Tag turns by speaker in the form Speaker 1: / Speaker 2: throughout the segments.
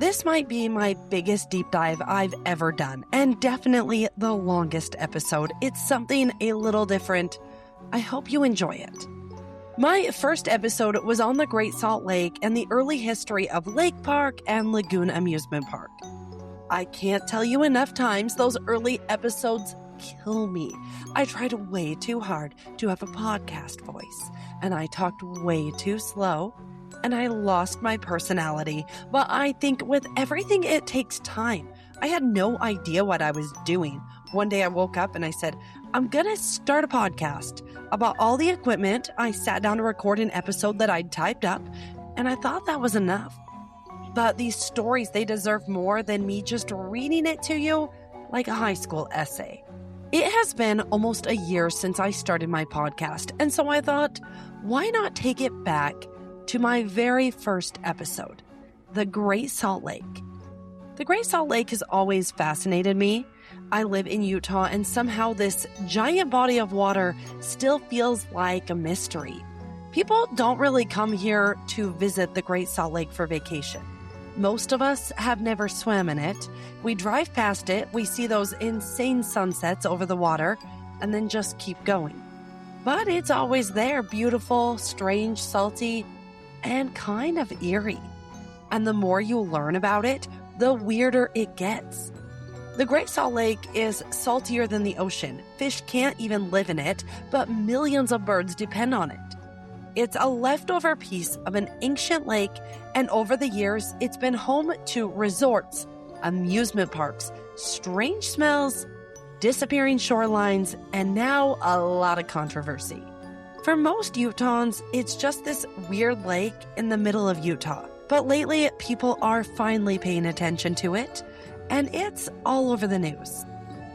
Speaker 1: This might be my biggest deep dive I've ever done, and definitely the longest episode. It's something a little different. I hope you enjoy it. My first episode was on the Great Salt Lake and the early history of Lake Park and Lagoon Amusement Park. I can't tell you enough times those early episodes kill me. I tried way too hard to have a podcast voice, and I talked way too slow, and I lost my personality. But I think with everything, it takes time. I had no idea what I was doing. One day I woke up and I said, I'm gonna start a podcast. About all the equipment, I sat down to record an episode that I'd typed up, and I thought that was enough. But these stories, they deserve more than me just reading it to you like a high school essay. It has been almost a year since I started my podcast, and so I thought, why not take it back to my very first episode, the Great Salt Lake. The Great Salt Lake has always fascinated me. I live in Utah, and somehow this giant body of water still feels like a mystery. People don't really come here to visit the Great Salt Lake for vacation. Most of us have never swam in it. We drive past it, we see those insane sunsets over the water, and then just keep going. But it's always there, beautiful, strange, salty, and kind of eerie. And the more you learn about it, the weirder it gets. The Great Salt Lake is saltier than the ocean. Fish can't even live in it, but millions of birds depend on it. It's a leftover piece of an ancient lake, and over the years, it's been home to resorts, amusement parks, strange smells, disappearing shorelines, and now a lot of controversy. For most Utahns, it's just this weird lake in the middle of Utah. But lately, people are finally paying attention to it, and it's all over the news.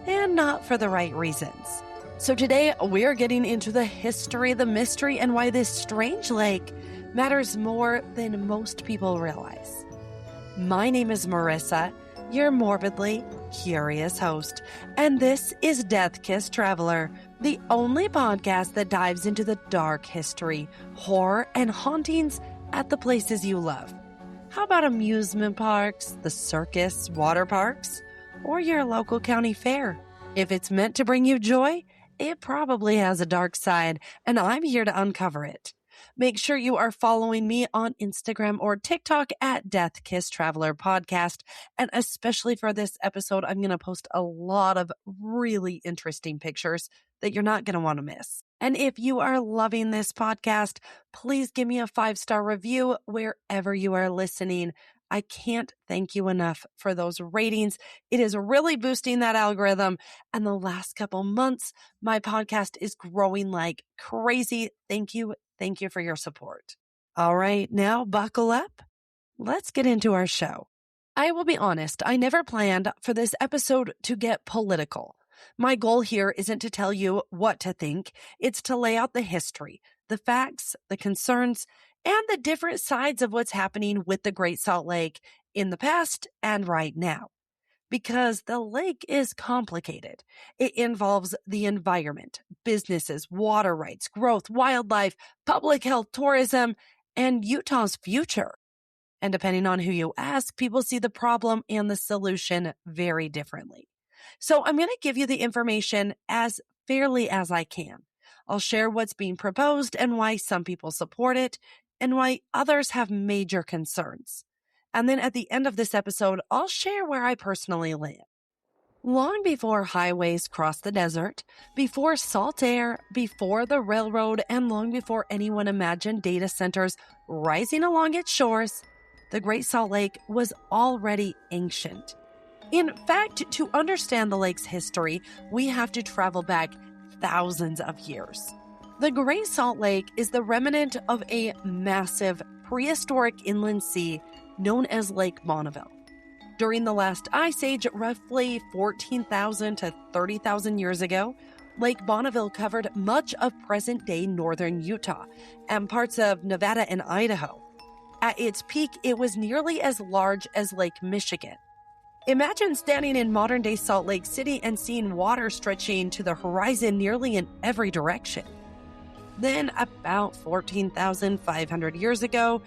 Speaker 1: And not for the right reasons. So today, we're getting into the history, the mystery, and why this strange lake matters more than most people realize. My name is Marissa, your morbidly curious host, and this is Death Kiss Traveler, the only podcast that dives into the dark history, horror, and hauntings at the places you love. How about amusement parks, the circus, water parks, or your local county fair? If it's meant to bring you joy, it probably has a dark side, and I'm here to uncover it. Make sure you are following me on Instagram or TikTok at Death Kiss Traveler Podcast. And especially for this episode, I'm going to post a lot of really interesting pictures that you're not going to want to miss. And if you are loving this podcast, please give me a 5-star review wherever you are listening. I can't thank you enough for those ratings. It is really boosting that algorithm. And the last couple months, my podcast is growing like crazy. Thank you. Thank you for your support. All right, now buckle up. Let's get into our show. I will be honest, I never planned for this episode to get political. My goal here isn't to tell you what to think. It's to lay out the history, the facts, the concerns, and the different sides of what's happening with the Great Salt Lake in the past and right now. Because the lake is complicated. It involves the environment, businesses, water rights, growth, wildlife, public health, tourism, and Utah's future. And depending on who you ask, people see the problem and the solution very differently. So I'm going to give you the information as fairly as I can. I'll share what's being proposed and why some people support it, and why others have major concerns. And then at the end of this episode, I'll share where I personally live. Long before highways crossed the desert, before Saltair, before the railroad, and long before anyone imagined data centers rising along its shores, the Great Salt Lake was already ancient. In fact, to understand the lake's history, we have to travel back thousands of years. The Great Salt Lake is the remnant of a massive prehistoric inland sea known as Lake Bonneville. During the last ice age, roughly 14,000 to 30,000 years ago, Lake Bonneville covered much of present-day northern Utah and parts of Nevada and Idaho. At its peak, it was nearly as large as Lake Michigan. Imagine standing in modern-day Salt Lake City and seeing water stretching to the horizon nearly in every direction. Then, about 14,500 years ago,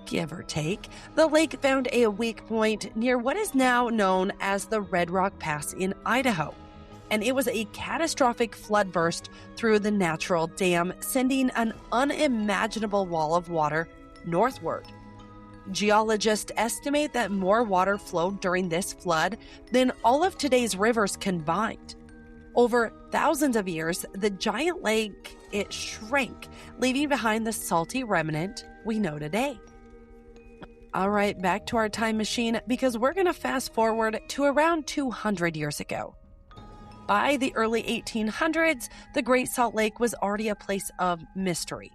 Speaker 1: give or take, the lake found a weak point near what is now known as the Red Rock Pass in Idaho. And it was a catastrophic flood burst through the natural dam, sending an unimaginable wall of water northward. Geologists estimate that more water flowed during this flood than all of today's rivers combined. Over thousands of years, the giant lake, it shrank, leaving behind the salty remnant we know today. All right, back to our time machine because we're going to fast forward to around 200 years ago. By the early 1800s, the Great Salt Lake was already a place of mystery.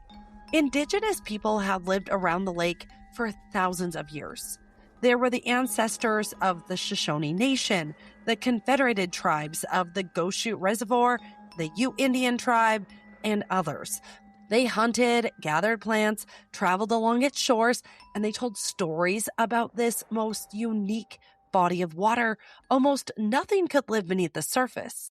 Speaker 1: Indigenous people had lived around the lake for thousands of years. There were the ancestors of the Shoshone Nation, the Confederated tribes of the Goshoot Reservoir, the Ute Indian tribe, and others. They hunted, gathered plants, traveled along its shores, and they told stories about this most unique body of water. Almost nothing could live beneath the surface.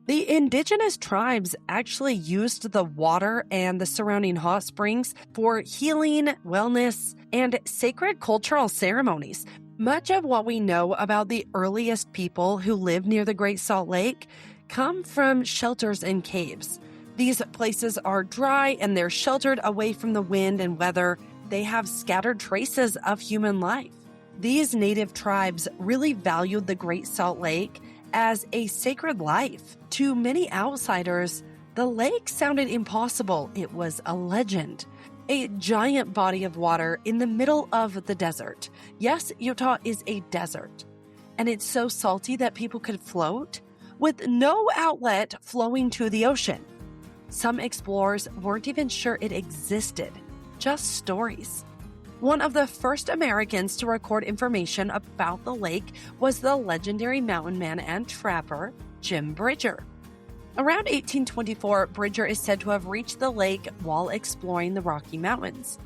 Speaker 1: The indigenous tribes actually used the water and the surrounding hot springs for healing, wellness, and sacred cultural ceremonies. Much of what we know about the earliest people who lived near the Great Salt Lake come from shelters and caves. These places are dry and they're sheltered away from the wind and weather. They have scattered traces of human life. These native tribes really valued the Great Salt Lake as a sacred life. To many outsiders, the lake sounded impossible. It was a legend. A giant body of water in the middle of the desert. Yes, Utah is a desert. And it's so salty that people could float with no outlet flowing to the ocean. Some explorers weren't even sure it existed. Just stories. One of the first Americans to record information about the lake was the legendary mountain man and trapper, Jim Bridger. Around 1824, Bridger is said to have reached the lake while exploring the Rocky Mountains.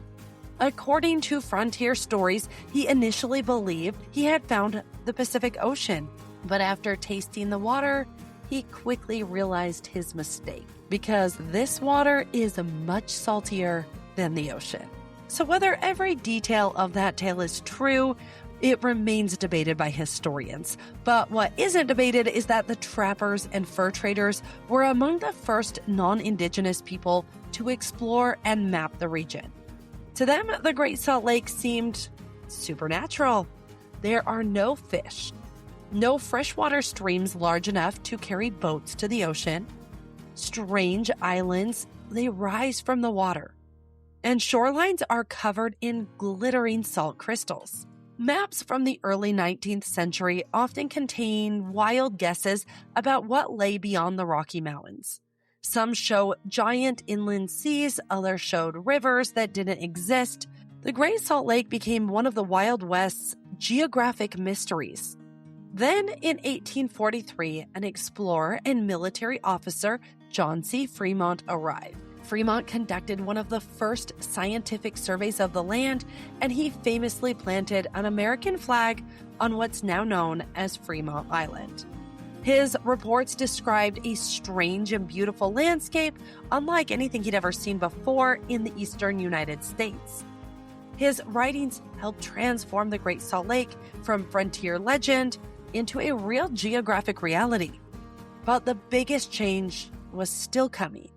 Speaker 1: According to frontier stories, he initially believed he had found the Pacific Ocean, but after tasting the water, he quickly realized his mistake because this water is much saltier than the ocean. So whether every detail of that tale is true, it remains debated by historians. But what isn't debated is that the trappers and fur traders were among the first non-indigenous people to explore and map the region. To them, the Great Salt Lake seemed supernatural. There are no fish, no freshwater streams large enough to carry boats to the ocean. Strange islands, they rise from the water. And shorelines are covered in glittering salt crystals. Maps from the early 19th century often contain wild guesses about what lay beyond the Rocky Mountains. Some show giant inland seas, others showed rivers that didn't exist. The Great Salt Lake became one of the Wild West's geographic mysteries. Then, in 1843, an explorer and military officer, John C. Fremont, arrived. Fremont conducted one of the first scientific surveys of the land, and he famously planted an American flag on what's now known as Fremont Island. His reports described a strange and beautiful landscape, unlike anything he'd ever seen before in the eastern United States. His writings helped transform the Great Salt Lake from frontier legend into a real geographic reality. But the biggest change was still coming.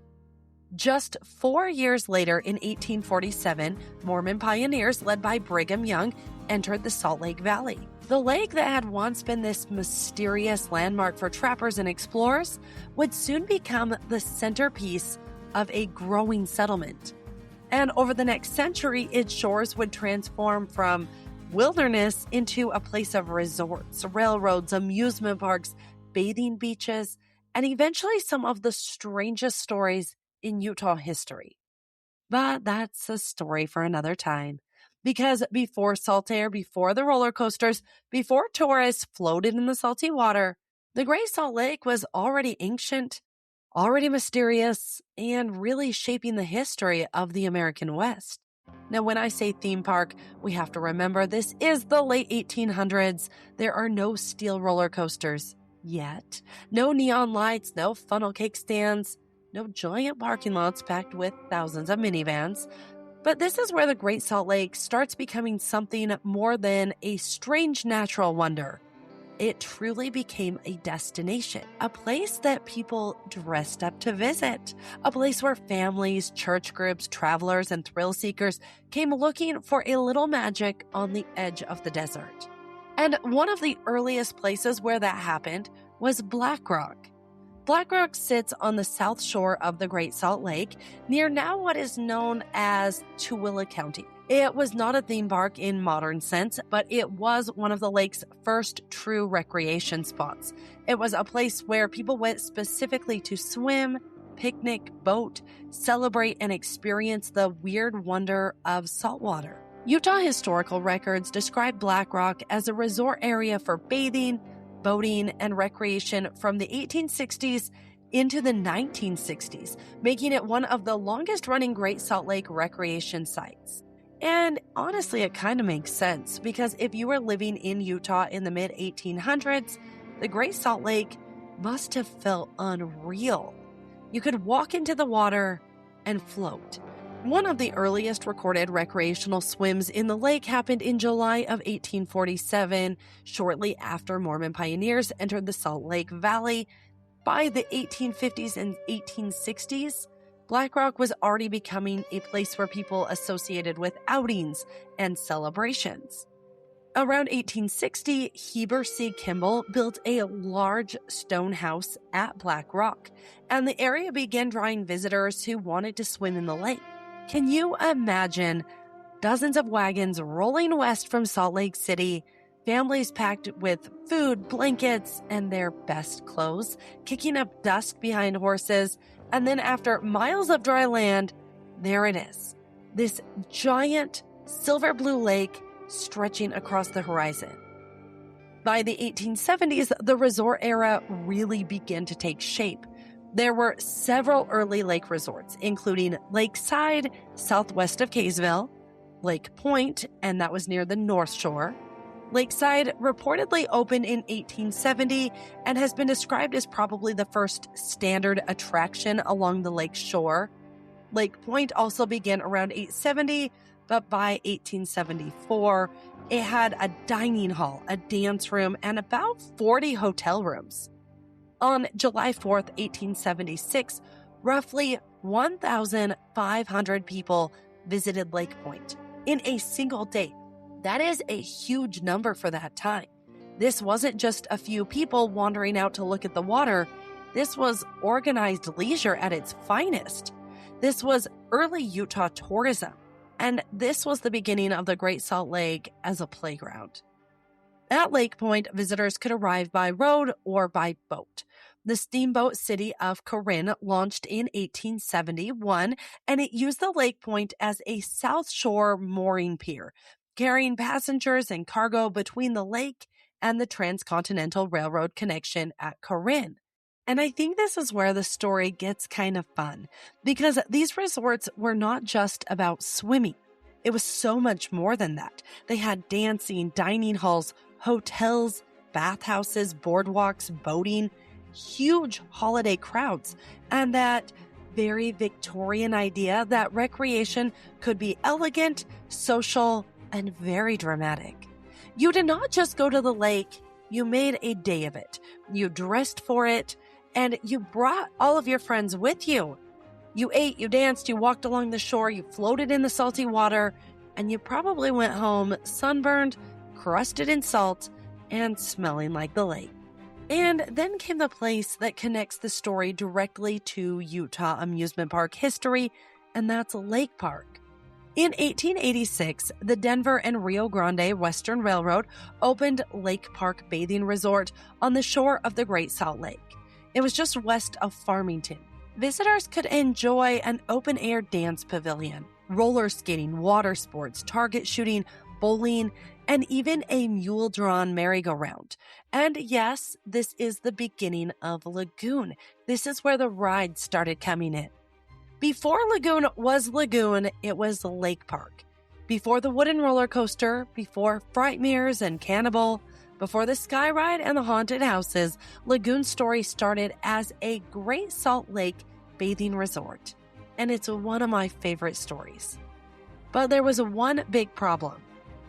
Speaker 1: Just 4 years later, in 1847, Mormon pioneers led by Brigham Young entered the Salt Lake Valley. The lake that had once been this mysterious landmark for trappers and explorers would soon become the centerpiece of a growing settlement. And over the next century, its shores would transform from wilderness into a place of resorts, railroads, amusement parks, bathing beaches, and eventually some of the strangest stories in Utah history. But that's a story for another time. Because before Saltair, before the roller coasters, before tourists floated in the salty water, the Great Salt Lake was already ancient, already mysterious, and really shaping the history of the American West. Now, when I say theme park, we have to remember this is the late 1800s. There are no steel roller coasters yet, no neon lights, no funnel cake stands, no giant parking lots packed with thousands of minivans. But this is where the Great Salt Lake starts becoming something more than a strange natural wonder. It truly became a destination, a place that people dressed up to visit, a place where families, church groups, travelers, and thrill seekers came looking for a little magic on the edge of the desert. And one of the earliest places where that happened was Black Rock. Black Rock sits on the south shore of the Great Salt Lake, near now what is known as Tooele County. It was not a theme park in modern sense, but it was one of the lake's first true recreation spots. It was a place where people went specifically to swim, picnic, boat, celebrate, and experience the weird wonder of saltwater. Utah historical records describe Black Rock as a resort area for bathing, boating, and recreation from the 1860s into the 1960s, making it one of the longest-running Great Salt Lake recreation sites. And honestly, it kind of makes sense, because if you were living in Utah in the mid-1800s, the Great Salt Lake must have felt unreal. You could walk into the water and float. One of the earliest recorded recreational swims in the lake happened in July of 1847, shortly after Mormon pioneers entered the Salt Lake Valley. By the 1850s and 1860s, Black Rock was already becoming a place where people associated with outings and celebrations. Around 1860, Heber C. Kimball built a large stone house at Black Rock, and the area began drawing visitors who wanted to swim in the lake. Can you imagine dozens of wagons rolling west from Salt Lake City, families packed with food, blankets, and their best clothes, kicking up dust behind horses, and then after miles of dry land, there it is, this giant silver blue lake stretching across the horizon. By the 1870s, the resort era really began to take shape. There were several early lake resorts, including Lakeside, southwest of Kaysville, Lake Point, and that was near the North Shore. Lakeside reportedly opened in 1870 and has been described as probably the first standard attraction along the lake shore. Lake Point also began around 870, but by 1874, it had a dining hall, a dance room, and about 40 hotel rooms. On July 4th, 1876, roughly 1,500 people visited Lake Point in a single day. That is a huge number for that time. This wasn't just a few people wandering out to look at the water. This was organized leisure at its finest. This was early Utah tourism, and this was the beginning of the Great Salt Lake as a playground. At Lake Point, visitors could arrive by road or by boat. The steamboat city of Corinne launched in 1871, and it used the Lake Point as a South Shore mooring pier, carrying passengers and cargo between the lake and the Transcontinental Railroad connection at Corinne. And I think this is where the story gets kind of fun, because these resorts were not just about swimming. It was so much more than that. They had dancing, dining halls, hotels, bathhouses, boardwalks, boating, huge holiday crowds, and that very Victorian idea that recreation could be elegant, social, and very dramatic. You did not just go to the lake, you made a day of it. You dressed for it, and you brought all of your friends with you. You ate, you danced, you walked along the shore, you floated in the salty water, and you probably went home sunburned, crusted in salt, and smelling like the lake. And then came the place that connects the story directly to Utah amusement park history, and that's Lake Park. In 1886, the Denver and Rio Grande Western Railroad opened Lake Park Bathing Resort on the shore of the Great Salt Lake. It was just west of Farmington. Visitors could enjoy an open-air dance pavilion, roller skating, water sports, target shooting, bowling, and even a mule-drawn merry-go-round. And yes, this is the beginning of Lagoon. This is where the rides started coming in. Before Lagoon was Lagoon, it was Lake Park. Before the wooden roller coaster, before Frightmares and Cannibal, before the Sky Ride and the haunted houses, Lagoon's story started as a Great Salt Lake bathing resort. And it's one of my favorite stories. But there was one big problem.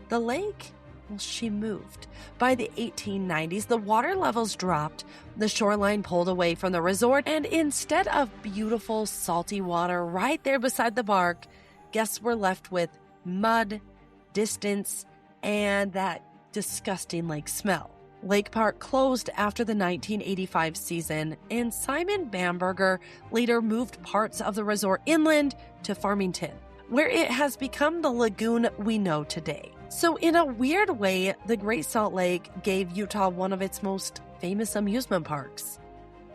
Speaker 1: The lake, well, she moved. By the 1890s, the water levels dropped, the shoreline pulled away from the resort, and instead of beautiful salty water right there beside the park, guests were left with mud, distance, and that disgusting lake smell. Lake Park closed after the 1985 season, and Simon Bamberger later moved parts of the resort inland to Farmington, where it has become the lagoon we know today. So in a weird way, the Great Salt Lake gave Utah one of its most famous amusement parks,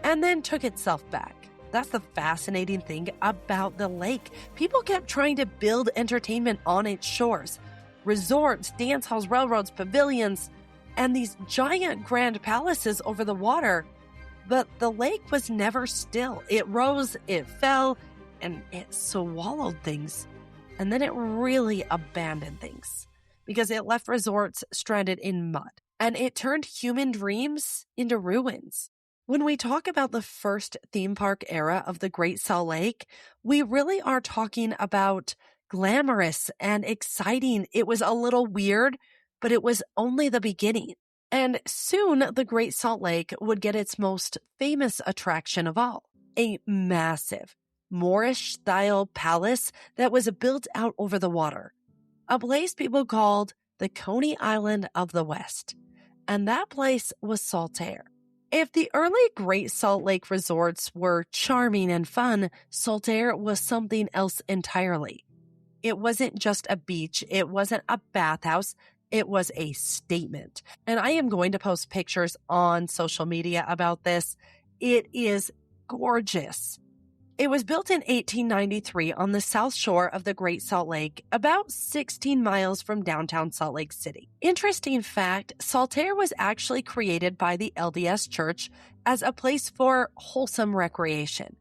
Speaker 1: and then took itself back. That's the fascinating thing about the lake. People kept trying to build entertainment on its shores. Resorts, dance halls, railroads, pavilions, and these giant grand palaces over the water. But the lake was never still. It rose, it fell, and it swallowed things. And then it really abandoned things because it left resorts stranded in mud. And it turned human dreams into ruins. When we talk about the first theme park era of the Great Salt Lake, we really are talking about glamorous and exciting. It was a little weird, but it was only the beginning. And soon the Great Salt Lake would get its most famous attraction of all, a massive Moorish-style palace that was built out over the water, a place people called the Coney Island of the West. And that place was Saltair. If the early Great Salt Lake resorts were charming and fun, Saltair was something else entirely. It wasn't just a beach. It wasn't a bathhouse. It was a statement. And I am going to post pictures on social media about this. It is gorgeous. It was built in 1893 on the south shore of the Great Salt Lake, about 16 miles from downtown Salt Lake City. Interesting fact, Saltair was actually created by the LDS Church as a place for wholesome recreation.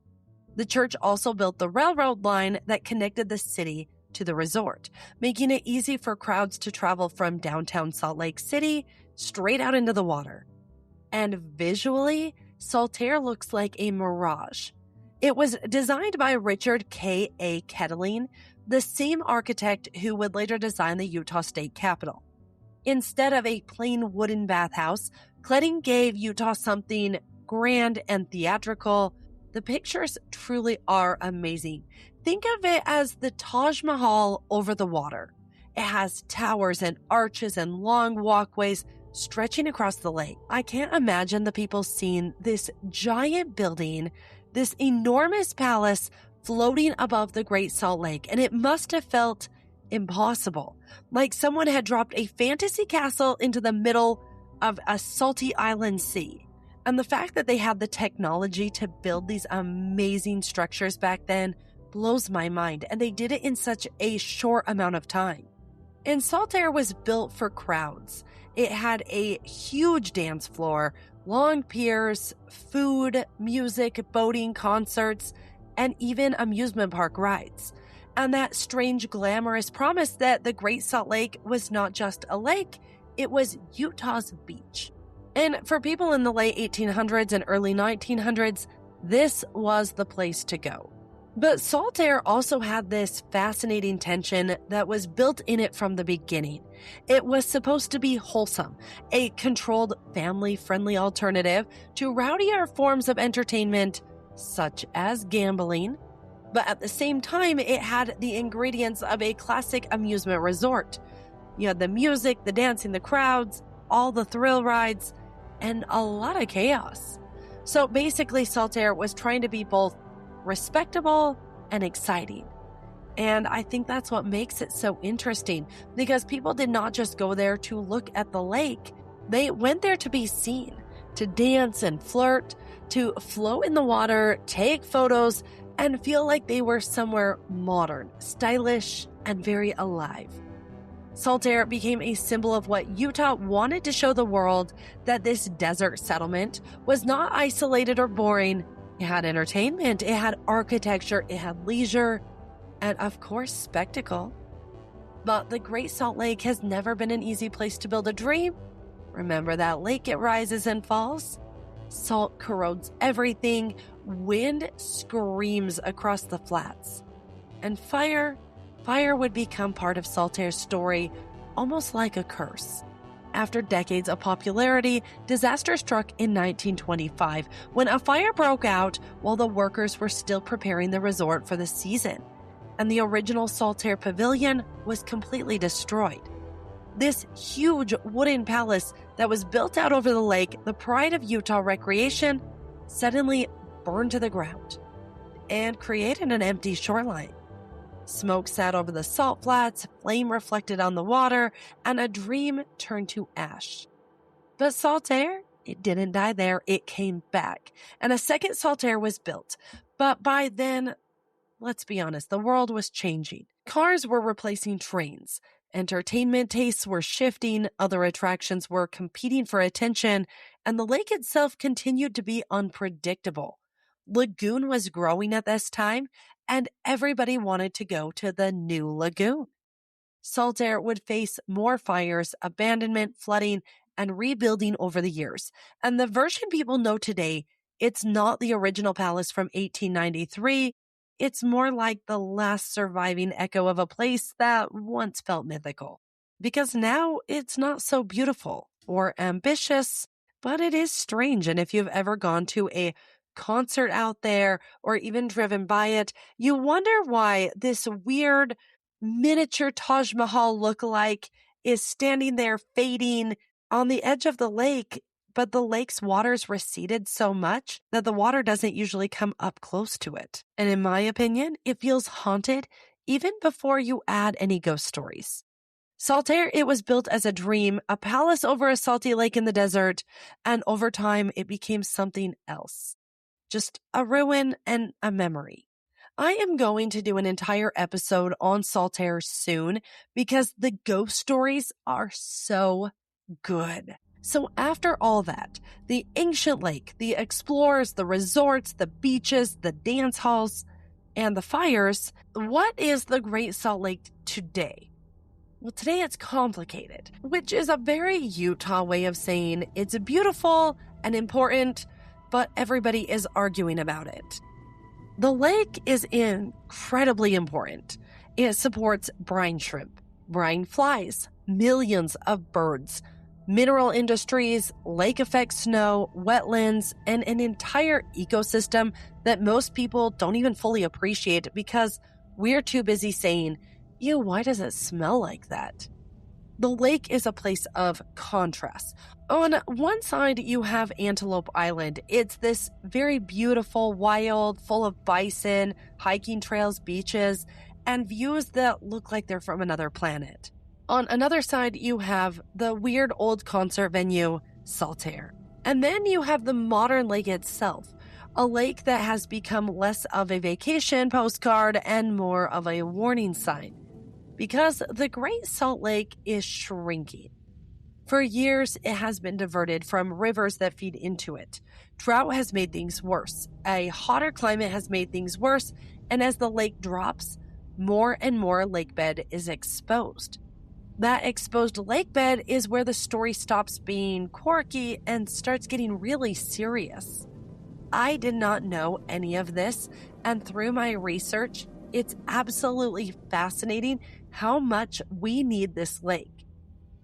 Speaker 1: The church also built the railroad line that connected the city to the resort, making it easy for crowds to travel from downtown Salt Lake City straight out into the water. And visually, Saltair looks like a mirage. It was designed by Richard K. A. Kettling, the same architect who would later design the Utah State Capitol. Instead of a plain wooden bathhouse, Kettling gave Utah something grand and theatrical. The pictures truly are amazing. Think of it as the Taj Mahal over the water. It has towers and arches and long walkways stretching across the lake. I can't imagine the people seeing this giant building, this enormous palace floating above the Great Salt Lake, and it must have felt impossible, like someone had dropped a fantasy castle into the middle of a salty island sea. And the fact that they had the technology to build these amazing structures back then blows my mind, and they did it in such a short amount of time. And Saltair was built for crowds. It had a huge dance floor, long piers, food, music, boating, concerts, and even amusement park rides. And that strange, glamorous promise that the Great Salt Lake was not just a lake, it was Utah's beach. And for people in the late 1800s and early 1900s, this was the place to go. But Saltair also had this fascinating tension that was built in it from the beginning. It was supposed to be wholesome, a controlled, family-friendly alternative to rowdier forms of entertainment, such as gambling. But at the same time, it had the ingredients of a classic amusement resort. You had the music, the dancing, the crowds, all the thrill rides, and a lot of chaos. So basically, Saltair was trying to be both respectable and exciting. And I think that's what makes it so interesting, because people did not just go there to look at the lake. They went there to be seen, to dance and flirt, to float in the water, take photos, and feel like they were somewhere modern, stylish, and very alive. Saltair became a symbol of what Utah wanted to show the world, that this desert settlement was not isolated or boring. It had entertainment, it had architecture, it had leisure, and of course, spectacle. But the Great Salt Lake has never been an easy place to build a dream. Remember that lake, it rises and falls. Salt corrodes everything. Wind screams across the flats. And fire, fire would become part of Saltair's story, almost like a curse. After decades of popularity, disaster struck in 1925 when a fire broke out while the workers were still preparing the resort for the season, and the original Saltair Pavilion was completely destroyed. This huge wooden palace that was built out over the lake, the pride of Utah recreation, suddenly burned to the ground and created an empty shoreline. Smoke sat over the salt flats, flame reflected on the water, and a dream turned to ash. But Saltair, it didn't die there, it came back, and a second Saltair was built. But by then, let's be honest, the world was changing. Cars were replacing trains. Entertainment tastes were shifting, other attractions were competing for attention, and the lake itself continued to be unpredictable. Lagoon was growing at this time, and everybody wanted to go to the new lagoon. Saltair would face more fires, abandonment, flooding, and rebuilding over the years. And the version people know today, it's not the original palace from 1893. It's more like the last surviving echo of a place that once felt mythical. Because now it's not so beautiful or ambitious, but it is strange. And if you've ever gone to a concert out there or even driven by it, you wonder why this weird miniature Taj Mahal lookalike is standing there fading on the edge of the lake, but the lake's waters receded so much that the water doesn't usually come up close to it. And in my opinion, it feels haunted even before you add any ghost stories. Saltair, it was built as a dream, a palace over a salty lake in the desert, and over time it became something else. Just a ruin and a memory. I am going to do an entire episode on Saltair soon because the ghost stories are so good. So after all that, the ancient lake, the explorers, the resorts, the beaches, the dance halls, and the fires, what is the Great Salt Lake today? Well, today it's complicated, which is a very Utah way of saying it's beautiful and important, but everybody is arguing about it. The lake is incredibly important. It supports brine shrimp, brine flies, millions of birds, mineral industries, lake effect snow, wetlands, and an entire ecosystem that most people don't even fully appreciate because we're too busy saying, ew, why does it smell like that? The lake is a place of contrast. On one side, you have Antelope Island. It's this very beautiful, wild, full of bison, hiking trails, beaches, and views that look like they're from another planet. On another side, you have the weird old concert venue, Saltair. And then you have the modern lake itself, a lake that has become less of a vacation postcard and more of a warning sign, because the Great Salt Lake is shrinking. For years, it has been diverted from rivers that feed into it. Drought has made things worse. A hotter climate has made things worse, and as the lake drops, more and more lakebed is exposed. That exposed lakebed is where the story stops being quirky and starts getting really serious. I did not know any of this, and through my research, it's absolutely fascinating how much we need this lake.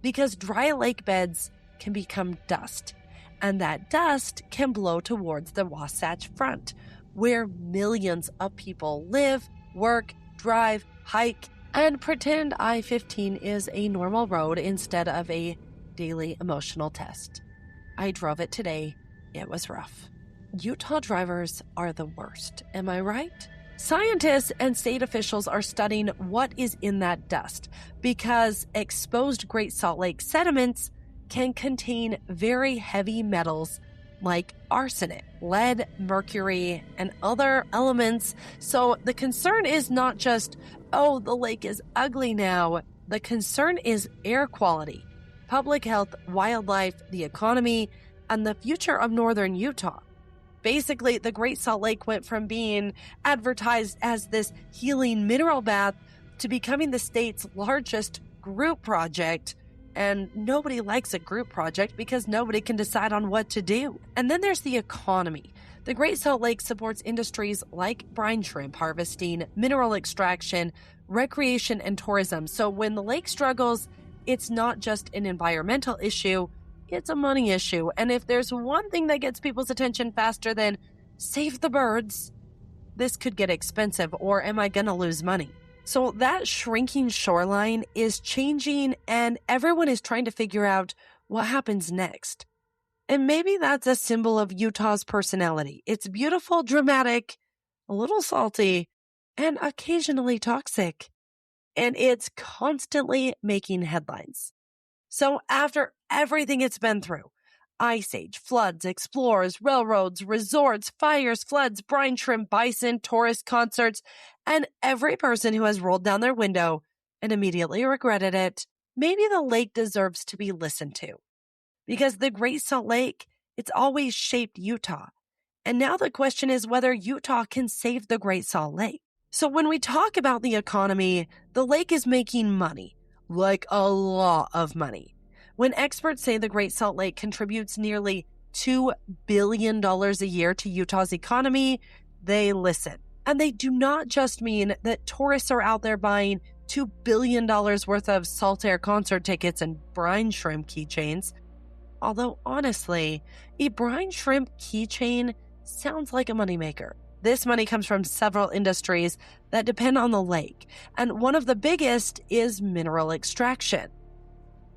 Speaker 1: Because dry lake beds can become dust, and that dust can blow towards the Wasatch Front, where millions of people live, work, drive, hike, and pretend I-15 is a normal road instead of a daily emotional test. I drove it today. It was rough. Utah drivers are the worst, am I right? Scientists and state officials are studying what is in that dust because exposed Great Salt Lake sediments can contain very heavy metals like arsenic, lead, mercury, and other elements. So the concern is not just, oh, the lake is ugly now. The concern is air quality, public health, wildlife, the economy, and the future of northern Utah. Basically, the Great Salt Lake went from being advertised as this healing mineral bath to becoming the state's largest group project. And nobody likes a group project because nobody can decide on what to do. And then there's the economy. The Great Salt Lake supports industries like brine shrimp harvesting, mineral extraction, recreation and tourism. So when the lake struggles, it's not just an environmental issue, it's a money issue. And if there's one thing that gets people's attention faster than save the birds, this could get expensive, or am I going to lose money? So that shrinking shoreline is changing, and everyone is trying to figure out what happens next. And maybe that's a symbol of Utah's personality. It's beautiful, dramatic, a little salty, and occasionally toxic. And it's constantly making headlines. So after everything it's been through, Ice Age, floods, explorers, railroads, resorts, fires, floods, brine shrimp, bison, tourist concerts, and every person who has rolled down their window and immediately regretted it, maybe the lake deserves to be listened to. Because the Great Salt Lake, it's always shaped Utah. And now the question is whether Utah can save the Great Salt Lake. So when we talk about the economy, the lake is making money, like a lot of money. When experts say the Great Salt Lake contributes nearly $2 billion a year to Utah's economy, they listen. And they do not just mean that tourists are out there buying $2 billion worth of Saltair concert tickets and brine shrimp keychains. Although, honestly, a brine shrimp keychain sounds like a moneymaker. This money comes from several industries that depend on the lake, and one of the biggest is mineral extraction.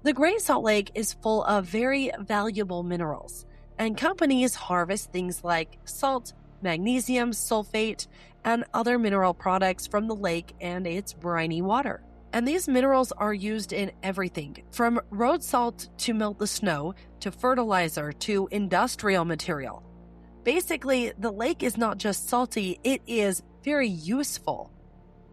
Speaker 1: The Great Salt Lake is full of very valuable minerals, and companies harvest things like salt, magnesium, sulfate, and other mineral products from the lake and its briny water. And these minerals are used in everything, from road salt to melt the snow, to fertilizer, to industrial material. Basically, the lake is not just salty, it is very useful.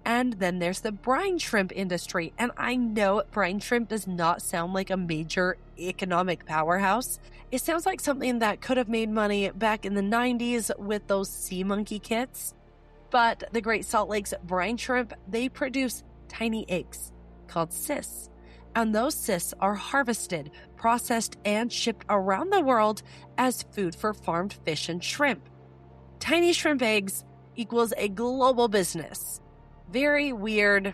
Speaker 1: And then there's the brine shrimp industry. And I know brine shrimp does not sound like a major economic powerhouse. It sounds like something that could have made money back in the 90s with those sea monkey kits. But the Great Salt Lake's brine shrimp, they produce tiny eggs called cysts. And those cysts are harvested, processed, and shipped around the world as food for farmed fish and shrimp. Tiny shrimp eggs equals a global business. Very weird,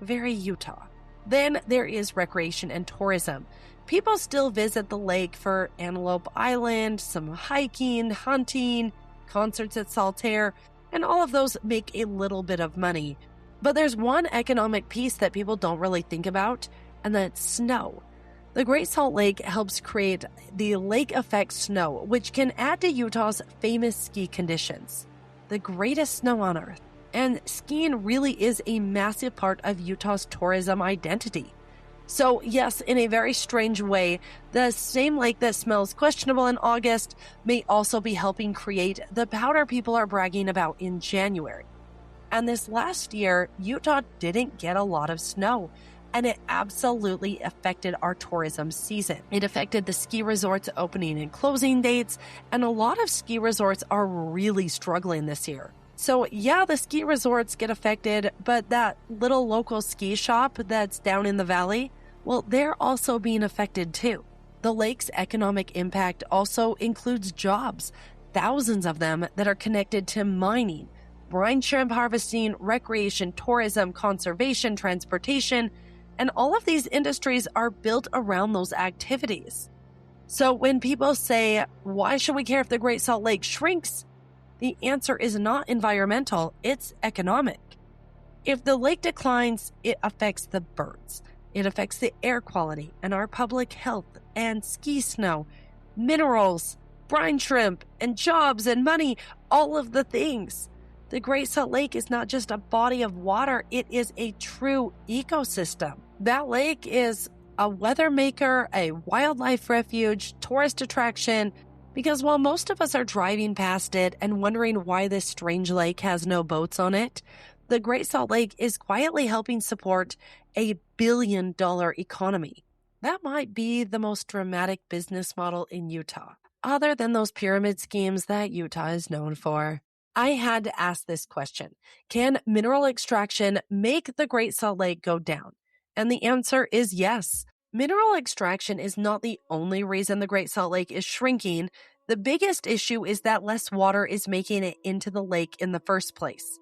Speaker 1: very Utah. Then there is recreation and tourism. People still visit the lake for Antelope Island, some hiking, hunting, concerts at Saltair, and all of those make a little bit of money. But there's one economic piece that people don't really think about, and that's snow. The Great Salt Lake helps create the lake effect snow, which can add to Utah's famous ski conditions. The greatest snow on earth. And skiing really is a massive part of Utah's tourism identity. So yes, in a very strange way, the same lake that smells questionable in August may also be helping create the powder people are bragging about in January. And this last year, Utah didn't get a lot of snow, and it absolutely affected our tourism season. It affected the ski resorts' opening and closing dates, and a lot of ski resorts are really struggling this year. So yeah, the ski resorts get affected, but that little local ski shop that's down in the valley, well, they're also being affected too. The lake's economic impact also includes jobs, thousands of them that are connected to mining, brine shrimp harvesting, recreation, tourism, conservation, transportation, and all of these industries are built around those activities. So when people say, why should we care if the Great Salt Lake shrinks? The answer is not environmental, it's economic. If the lake declines, it affects the birds. It affects the air quality and our public health and ski snow, minerals, brine shrimp, and jobs and money, all of the things. The Great Salt Lake is not just a body of water, it is a true ecosystem. That lake is a weather maker, a wildlife refuge, tourist attraction, because while most of us are driving past it and wondering why this strange lake has no boats on it, the Great Salt Lake is quietly helping support a billion-dollar economy. That might be the most dramatic business model in Utah, other than those pyramid schemes that Utah is known for. I had to ask this question. Can mineral extraction make the Great Salt Lake go down? And the answer is yes. Mineral extraction is not the only reason the Great Salt Lake is shrinking. The biggest issue is that less water is making it into the lake in the first place.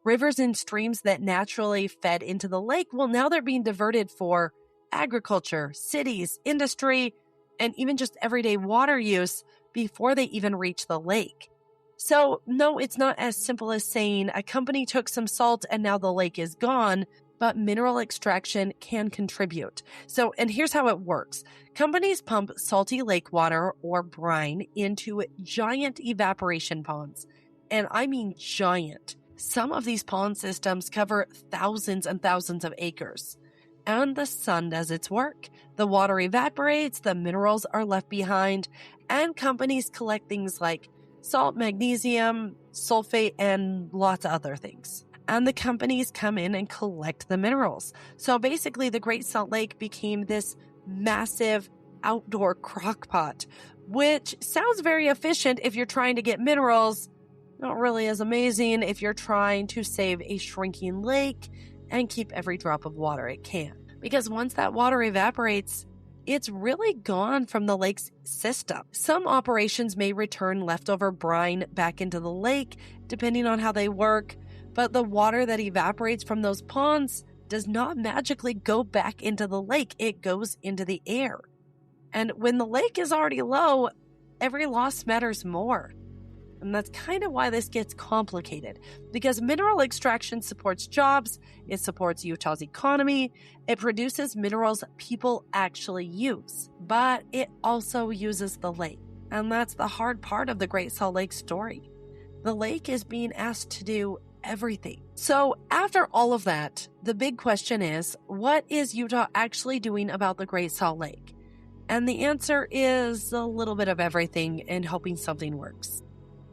Speaker 1: Rivers and streams that naturally fed into the lake, well, now they're being diverted for agriculture, cities, industry, and even just everyday water use before they even reach the lake. So, no, it's not as simple as saying a company took some salt and now the lake is gone, but mineral extraction can contribute. So, and here's how it works. Companies pump salty lake water or brine into giant evaporation ponds. And I mean giant. Some of these pond systems cover thousands and thousands of acres. And the sun does its work. The water evaporates, the minerals are left behind, and companies collect things like salt, magnesium, sulfate, and lots of other things. And the companies come in and collect the minerals. So basically, the Great Salt Lake became this massive outdoor crock pot, which sounds very efficient if you're trying to get minerals. Not really as amazing if you're trying to save a shrinking lake and keep every drop of water it can. Because once that water evaporates, it's really gone from the lake's system. Some operations may return leftover brine back into the lake, depending on how they work, but the water that evaporates from those ponds does not magically go back into the lake. It goes into the air. And when the lake is already low, every loss matters more. And that's kind of why this gets complicated, because mineral extraction supports jobs, it supports Utah's economy, it produces minerals people actually use, but it also uses the lake. And that's the hard part of the Great Salt Lake story. The lake is being asked to do everything. So after all of that, the big question is, what is Utah actually doing about the Great Salt Lake? And the answer is a little bit of everything and hoping something works.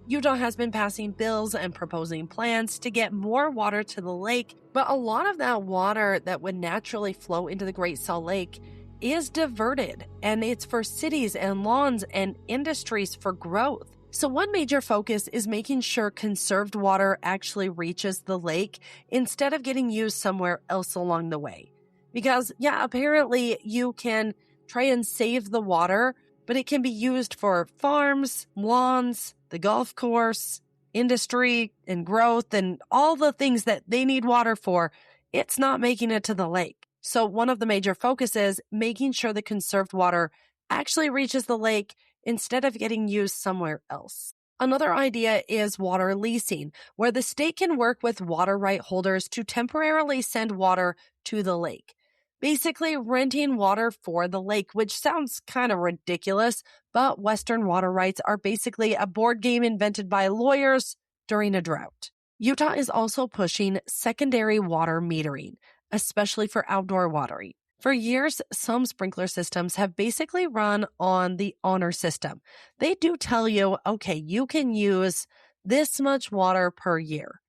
Speaker 1: Utah has been passing bills and proposing plans to get more water to the lake, but a lot of that water that would naturally flow into the Great Salt Lake is diverted, and it's for cities and lawns and industries for growth. So one major focus is making sure conserved water actually reaches the lake instead of getting used somewhere else along the way. Because, apparently you can try and save the water, but it can be used for farms, lawns, the golf course, industry, and growth, and all the things that they need water for. It's not making it to the lake. So one of the major focuses is making sure the conserved water actually reaches the lake instead of getting used somewhere else. Another idea is water leasing, where the state can work with water right holders to temporarily send water to the lake. Basically renting water for the lake, which sounds kind of ridiculous, but Western water rights are basically a board game invented by lawyers during a drought. Utah is also pushing secondary water metering, especially for outdoor watering. For years, some sprinkler systems have basically run on the honor system. They do tell you, okay, you can use this much water per year,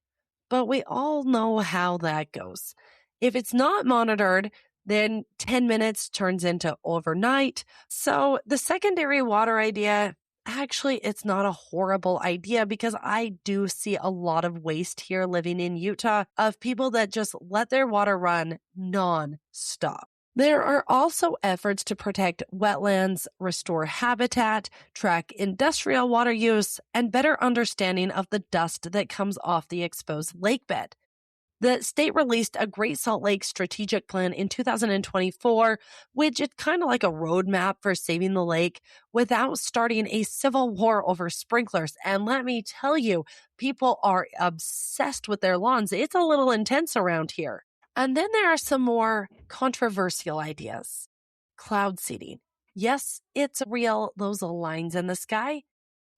Speaker 1: but we all know how that goes. If it's not monitored, then 10 minutes turns into overnight. So the secondary water idea, actually, it's not a horrible idea because I do see a lot of waste here living in Utah of people that just let their water run non-stop. There are also efforts to protect wetlands, restore habitat, track industrial water use, and better understanding of the dust that comes off the exposed lake bed. The state released a Great Salt Lake strategic plan in 2024, which is kind of like a roadmap for saving the lake without starting a civil war over sprinklers. And let me tell you, people are obsessed with their lawns. It's a little intense around here. And then there are some more controversial ideas. Cloud seeding. Yes, it's real, those lines in the sky.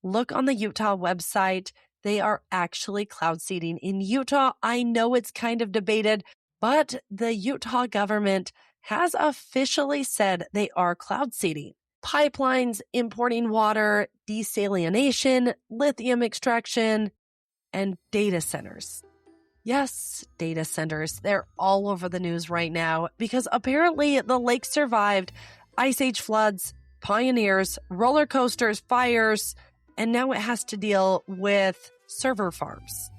Speaker 1: Look on the Utah website. They are actually cloud seeding in Utah. I know it's kind of debated, but the Utah government has officially said they are cloud seeding. Pipelines, importing water, desalination, lithium extraction, and data centers. Yes, data centers. They're all over the news right now because apparently the lake survived ice age floods, pioneers, roller coasters, fires, and now it has to deal with server farms.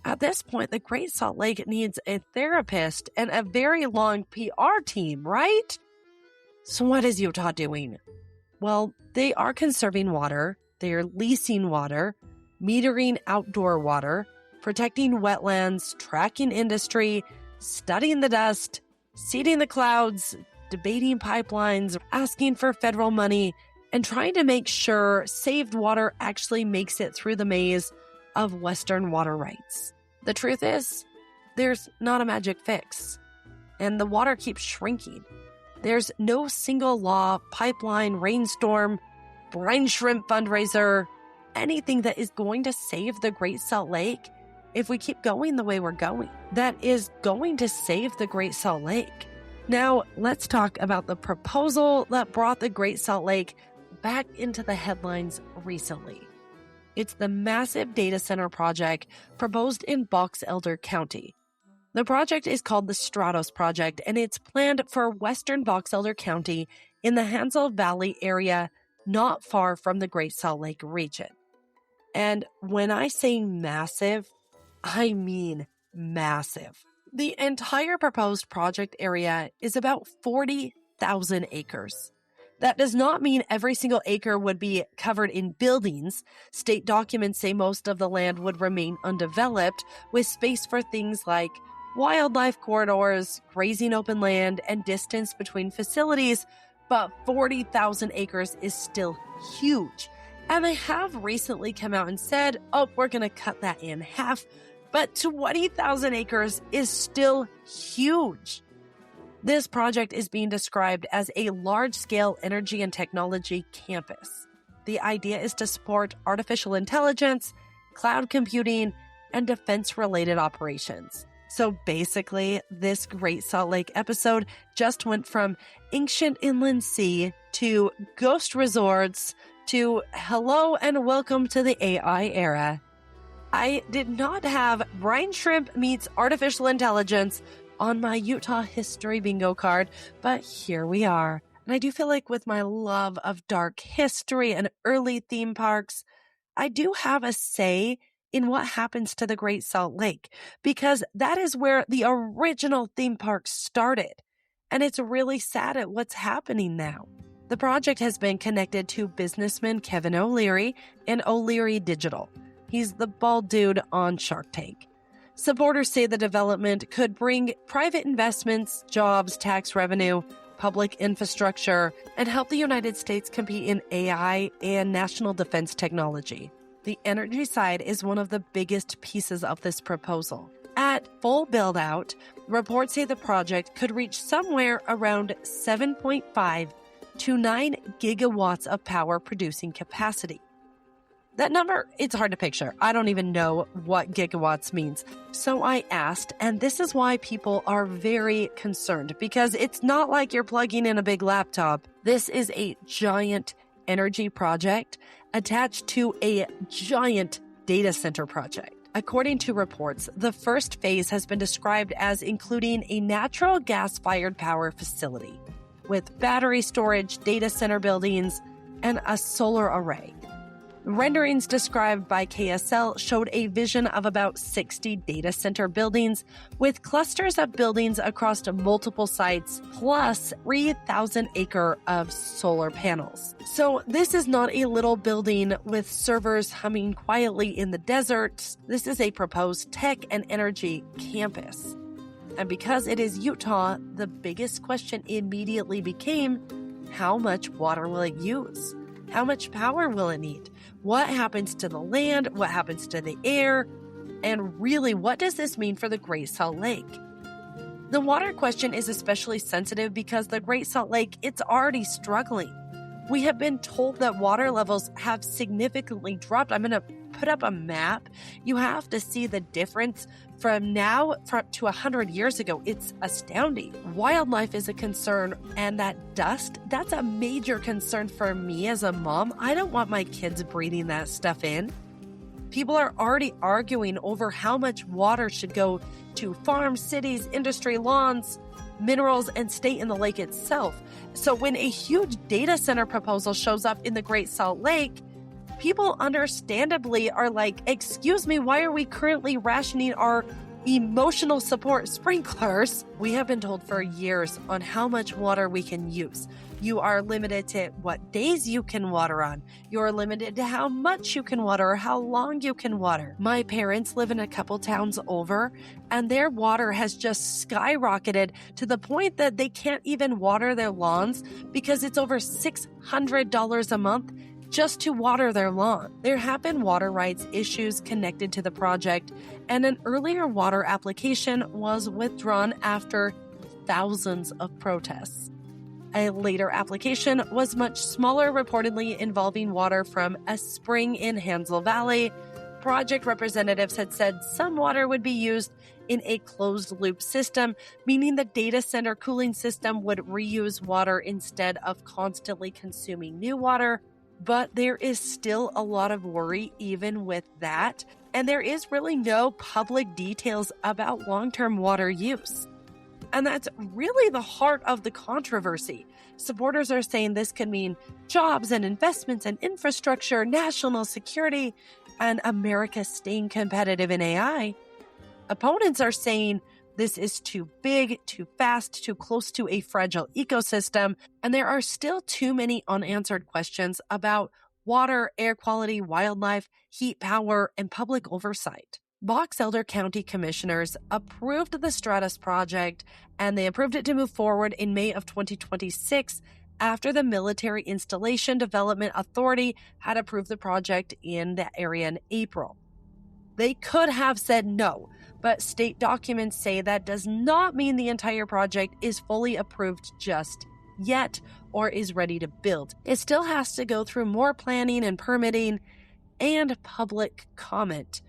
Speaker 1: At this point, the Great Salt Lake needs a therapist and a very long PR team, right? So what is Utah doing? Well, they are conserving water, they are leasing water, metering outdoor water, protecting wetlands, tracking industry, studying the dust, seeding the clouds, debating pipelines, asking for federal money, and trying to make sure saved water actually makes it through the maze of Western water rights. The truth is, there's not a magic fix, and the water keeps shrinking. There's no single law, pipeline, rainstorm, brine shrimp fundraiser, anything that is going to save the Great Salt Lake if we keep going the way we're going. That is going to save the Great Salt Lake. Now, let's talk about the proposal that brought the Great Salt Lake back into the headlines recently. It's the massive data center project proposed in Box Elder County. The project is called the Stratos Project, and it's planned for western Box Elder County in the Hansel Valley area, not far from the Great Salt Lake region. And when I say massive, I mean massive. The entire proposed project area is about 40,000 acres. That does not mean every single acre would be covered in buildings. State documents say most of the land would remain undeveloped, with space for things like wildlife corridors, grazing open land, and distance between facilities, but 40,000 acres is still huge. And they have recently come out and said, we're going to cut that in half, but 20,000 acres is still huge. This project is being described as a large-scale energy and technology campus. The idea is to support artificial intelligence, cloud computing, and defense-related operations. So basically, this Great Salt Lake episode just went from ancient inland sea to ghost resorts to hello and welcome to the AI era. I did not have brine shrimp meets artificial intelligence on my Utah history bingo card, but here we are. And I do feel like with my love of dark history and early theme parks, I do have a say in what happens to the Great Salt Lake, because that is where the original theme park started. And it's really sad at what's happening now. The project has been connected to businessman Kevin O'Leary and O'Leary Digital. He's the bald dude on Shark Tank. Supporters say the development could bring private investments, jobs, tax revenue, public infrastructure, and help the United States compete in AI and national defense technology. The energy side is one of the biggest pieces of this proposal. At full build-out, reports say the project could reach somewhere around 7.5 to 9 gigawatts of power producing capacity. That number, it's hard to picture. I don't even know what gigawatts means. So I asked, and this is why people are very concerned, because it's not like you're plugging in a big laptop. This is a giant energy project attached to a giant data center project. According to reports, the first phase has been described as including a natural gas-fired power facility with battery storage, data center buildings, and a solar array. Renderings described by KSL showed a vision of about 60 data center buildings with clusters of buildings across multiple sites, plus 3,000 acre of solar panels. So this is not a little building with servers humming quietly in the desert. This is a proposed tech and energy campus. And because it is Utah, the biggest question immediately became, how much water will it use? How much power will it need? What happens to the land? What happens to the air? And really, what does this mean for the Great Salt Lake? The water question is especially sensitive because the Great Salt Lake, it's already struggling. We have been told that water levels have significantly dropped. I'm going to put up a map. You have to see the difference from now to 100 years ago. It's astounding. Wildlife is a concern, and that dust, that's a major concern for me as a mom. I don't want my kids breathing that stuff in. People are already arguing over how much water should go to farms, cities, industry, lawns, minerals, and stay in the lake itself. So when a huge data center proposal shows up in the Great Salt Lake, people understandably are like, excuse me, why are we currently rationing our emotional support sprinklers. We have been told for years on how much water we can use. You are limited to what days you can water on. You're limited to how much you can water or how long you can water. My parents live in a couple towns over, and their water has just skyrocketed to the point that they can't even water their lawns because it's over $600 a month just to water their lawn. There have been water rights issues connected to the project, and an earlier water application was withdrawn after thousands of protests. A later application was much smaller, reportedly involving water from a spring in Hansel Valley. Project representatives had said some water would be used in a closed-loop system, meaning the data center cooling system would reuse water instead of constantly consuming new water. But there is still a lot of worry even with that, and there is really no public details about long-term water use. And that's really the heart of the controversy. Supporters are saying this could mean jobs and investments and infrastructure, national security, and America staying competitive in AI. Opponents are saying this is too big, too fast, too close to a fragile ecosystem, and there are still too many unanswered questions about water, air quality, wildlife, heat power, and public oversight. Box Elder County commissioners approved the Stratus project, and they approved it to move forward in May of 2026 after the Military Installation Development Authority had approved the project in the area in April. They could have said no, but state documents say that does not mean the entire project is fully approved just yet or is ready to build. It still has to go through more planning and permitting and public comment.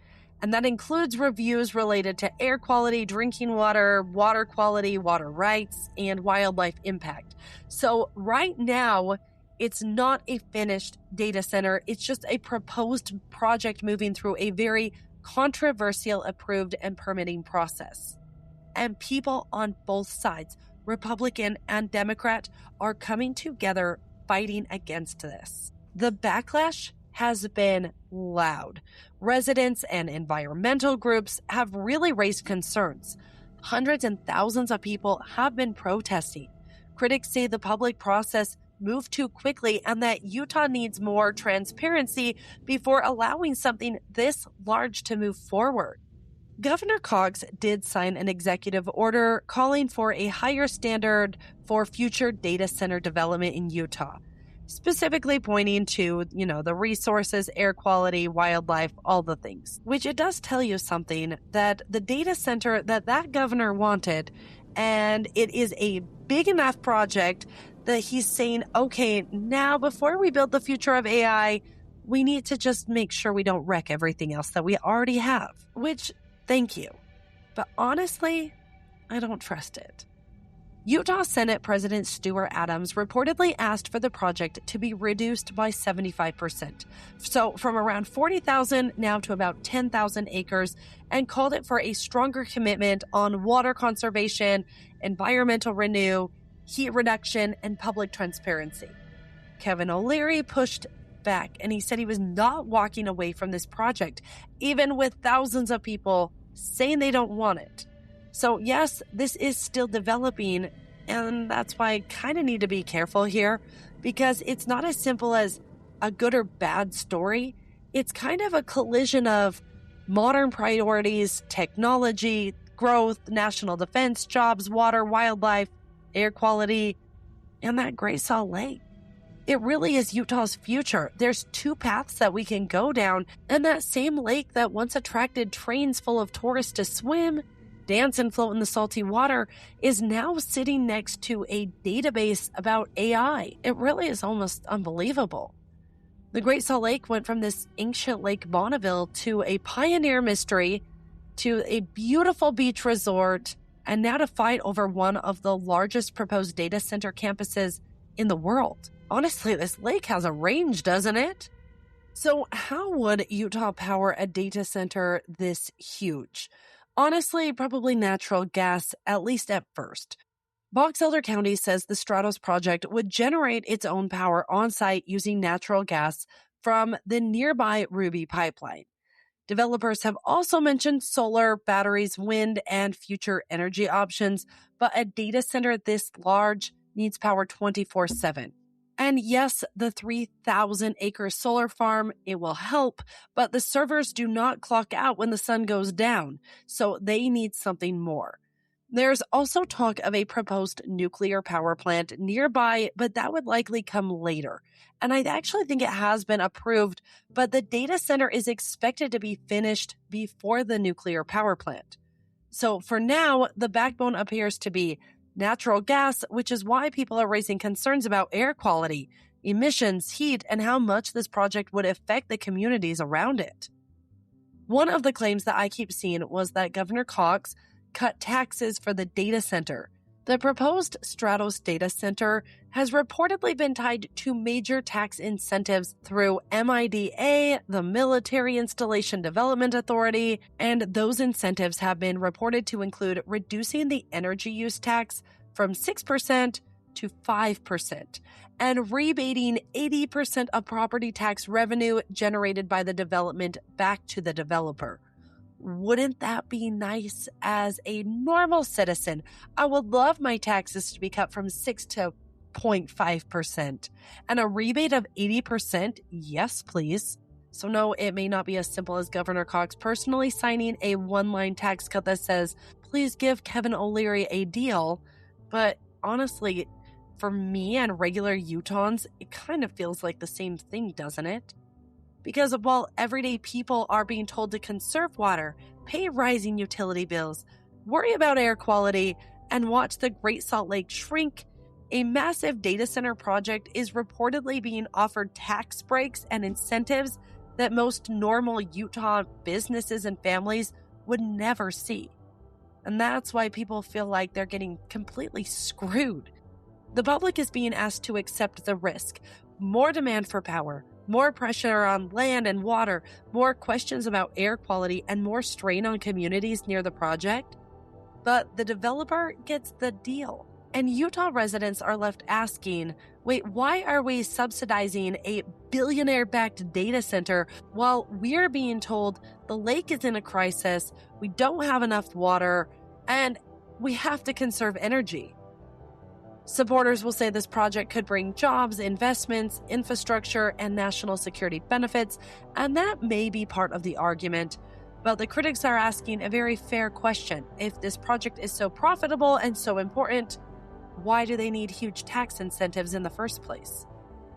Speaker 1: And that includes reviews related to air quality, drinking water, water quality, water rights, and wildlife impact. So right now, it's not a finished data center. It's just a proposed project moving through a very controversial approved and permitting process. And people on both sides, Republican and Democrat, are coming together fighting against this. The backlash has been loud. Residents and environmental groups have really raised concerns. Hundreds and thousands of people have been protesting. Critics say the public process moved too quickly and that Utah needs more transparency before allowing something this large to move forward. Governor Cox did sign an executive order calling for a higher standard for future data center development in Utah, specifically pointing to, the resources, air quality, wildlife, all the things. Which it does tell you something, that the data center that governor wanted, and it is a big enough project that he's saying, okay, now before we build the future of AI, we need to just make sure we don't wreck everything else that we already have. Which, thank you. But honestly, I don't trust it. Utah Senate President Stuart Adams reportedly asked for the project to be reduced by 75%. So from around 40,000 now to about 10,000 acres, and called it for a stronger commitment on water conservation, environmental renew, heat reduction, and public transparency. Kevin O'Leary pushed back, and he said he was not walking away from this project, even with thousands of people saying they don't want it. So yes, this is still developing, and that's why I kind of need to be careful here, because it's not as simple as a good or bad story. It's kind of a collision of modern priorities, technology, growth, national defense, jobs, water, wildlife, air quality, and that Great Salt Lake. It really is Utah's future. There's two paths that we can go down, and that same lake that once attracted trains full of tourists to swim, dance, and float in the salty water is now sitting next to a database about AI. It really is almost unbelievable. The Great Salt Lake went from this ancient Lake Bonneville to a pioneer mystery to a beautiful beach resort, and now to fight over one of the largest proposed data center campuses in the world. Honestly, this lake has a range, doesn't it? So how would Utah power a data center this huge? Honestly, probably natural gas, at least at first. Box Elder County says the Stratos project would generate its own power on site using natural gas from the nearby Ruby pipeline. Developers have also mentioned solar, batteries, wind, and future energy options, but a data center this large needs power 24/7. And yes, the 3,000-acre solar farm, it will help, but the servers do not clock out when the sun goes down, so they need something more. There's also talk of a proposed nuclear power plant nearby, but that would likely come later. And I actually think it has been approved, but the data center is expected to be finished before the nuclear power plant. So for now, the backbone appears to be natural gas, which is why people are raising concerns about air quality, emissions, heat, and how much this project would affect the communities around it. One of the claims that I keep seeing was that Governor Cox cut taxes for the data center. The proposed Stratos data center has reportedly been tied to major tax incentives through MIDA, the Military Installation Development Authority, and those incentives have been reported to include reducing the energy use tax from 6% to 5% and rebating 80% of property tax revenue generated by the development back to the developer. Wouldn't that be nice as a normal citizen? I would love my taxes to be cut from 6 to 0.5%. And a rebate of 80%? Yes, please. So no, it may not be as simple as Governor Cox personally signing a one-line tax cut that says, please give Kevin O'Leary a deal. But honestly, for me and regular Utahns, it kind of feels like the same thing, doesn't it? Because while everyday people are being told to conserve water, pay rising utility bills, worry about air quality, and watch the Great Salt Lake shrink, a massive data center project is reportedly being offered tax breaks and incentives that most normal Utah businesses and families would never see. And that's why people feel like they're getting completely screwed. The public is being asked to accept the risk, more demand for power, more pressure on land and water, more questions about air quality, and more strain on communities near the project. But the developer gets the deal. And Utah residents are left asking, wait, why are we subsidizing a billionaire-backed data center while we're being told the lake is in a crisis, we don't have enough water, and we have to conserve energy? Supporters will say this project could bring jobs, investments, infrastructure, and national security benefits, and that may be part of the argument. But the critics are asking a very fair question. If this project is so profitable and so important, why do they need huge tax incentives in the first place?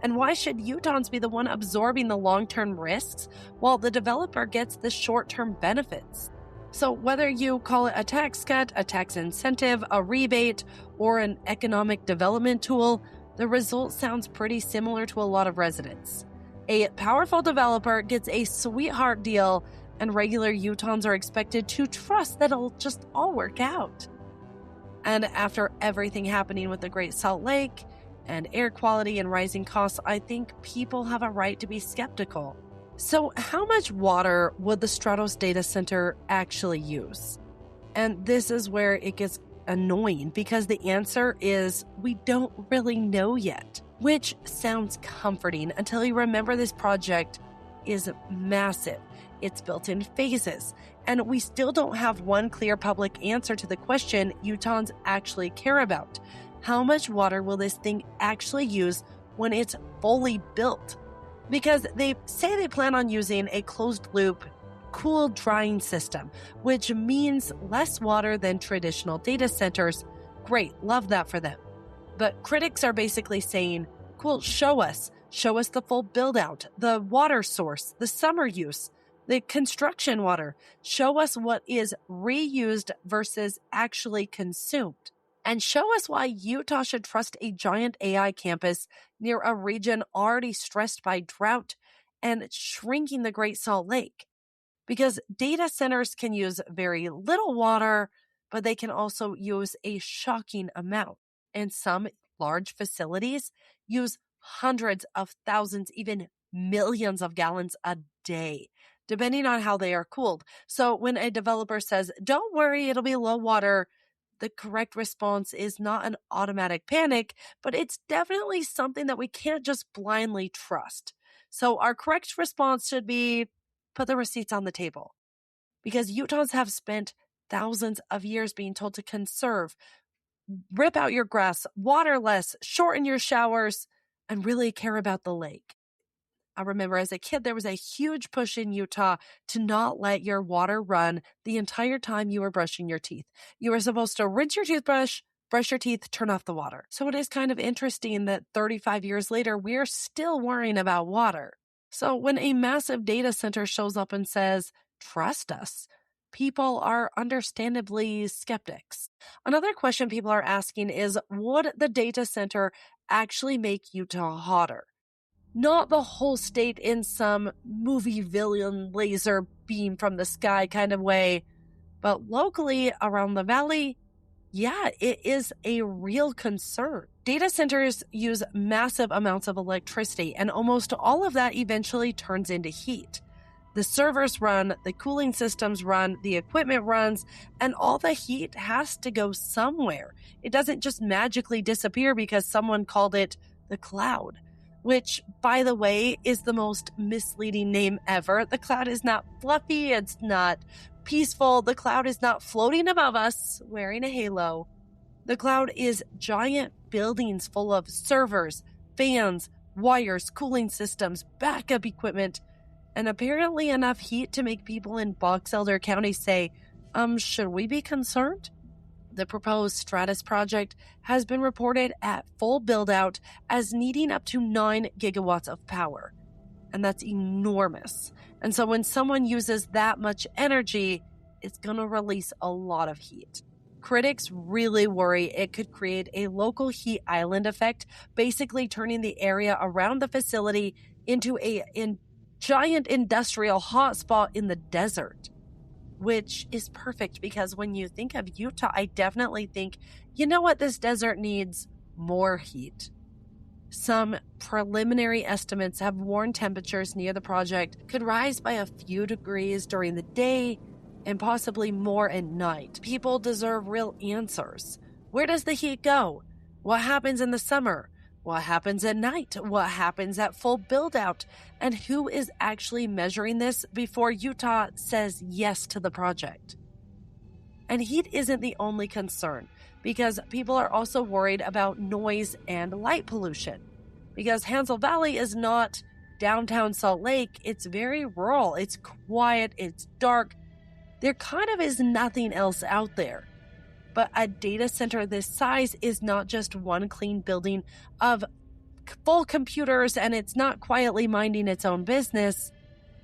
Speaker 1: And why should Utahns be the one absorbing the long-term risks while the developer gets the short-term benefits? So whether you call it a tax cut, a tax incentive, a rebate, or an economic development tool, the result sounds pretty similar to a lot of residents. A powerful developer gets a sweetheart deal, and regular Utahns are expected to trust that it'll just all work out. And after everything happening with the Great Salt Lake and air quality and rising costs, I think people have a right to be skeptical. So how much water would the Stratos data center actually use? And this is where it gets annoying because the answer is we don't really know yet, which sounds comforting until you remember this project is massive. It's built in phases, and we still don't have one clear public answer to the question Utahns actually care about. How much water will this thing actually use when it's fully built? Because they say they plan on using a closed-loop, cool drying system, which means less water than traditional data centers. Great, love that for them. But critics are basically saying, cool, show us the full build-out, the water source, the summer use, the construction water. Show us what is reused versus actually consumed. And show us why Utah should trust a giant AI campus near a region already stressed by drought and shrinking the Great Salt Lake. Because data centers can use very little water, but they can also use a shocking amount. And some large facilities use hundreds of thousands, even millions of gallons a day, depending on how they are cooled. So when a developer says, don't worry, it'll be low water, the correct response is not an automatic panic, but it's definitely something that we can't just blindly trust. So our correct response should be put the receipts on the table. Because Utahns have spent thousands of years being told to conserve, rip out your grass, water less, shorten your showers, and really care about the lake. I remember as a kid, there was a huge push in Utah to not let your water run the entire time you were brushing your teeth. You were supposed to rinse your toothbrush, brush your teeth, turn off the water. So it is kind of interesting that 35 years later, we're still worrying about water. So when a massive data center shows up and says, trust us, people are understandably skeptics. Another question people are asking is, would the data center actually make Utah hotter? Not the whole state in some movie villain laser beam from the sky kind of way, but locally around the valley, yeah, it is a real concern. Data centers use massive amounts of electricity, and almost all of that eventually turns into heat. The servers run, the cooling systems run, the equipment runs, and all the heat has to go somewhere. It doesn't just magically disappear because someone called it the cloud, which, by the way, is the most misleading name ever. The cloud is not fluffy, it's not peaceful. The cloud is not floating above us wearing a halo. The cloud is giant buildings full of servers, fans, wires, cooling systems, backup equipment, and apparently enough heat to make people in Box Elder County say, should we be concerned? The proposed Stratus project has been reported at full build-out as needing up to 9 gigawatts of power. And that's enormous. And so when someone uses that much energy, it's going to release a lot of heat. Critics really worry it could create a local heat island effect, basically turning the area around the facility into a giant industrial hotspot in the desert. Which is perfect because when you think of Utah, I definitely think, you know what, this desert needs? More heat. Some preliminary estimates have warned temperatures near the project could rise by a few degrees during the day and possibly more at night. People deserve real answers. Where does the heat go? What happens in the summer? What happens at night? What happens at full build-out? And who is actually measuring this before Utah says yes to the project? And heat isn't the only concern, because people are also worried about noise and light pollution. Because Hansel Valley is not downtown Salt Lake. It's very rural. It's quiet. It's dark. There kind of is nothing else out there. But a data center this size is not just one clean building of full computers and it's not quietly minding its own business.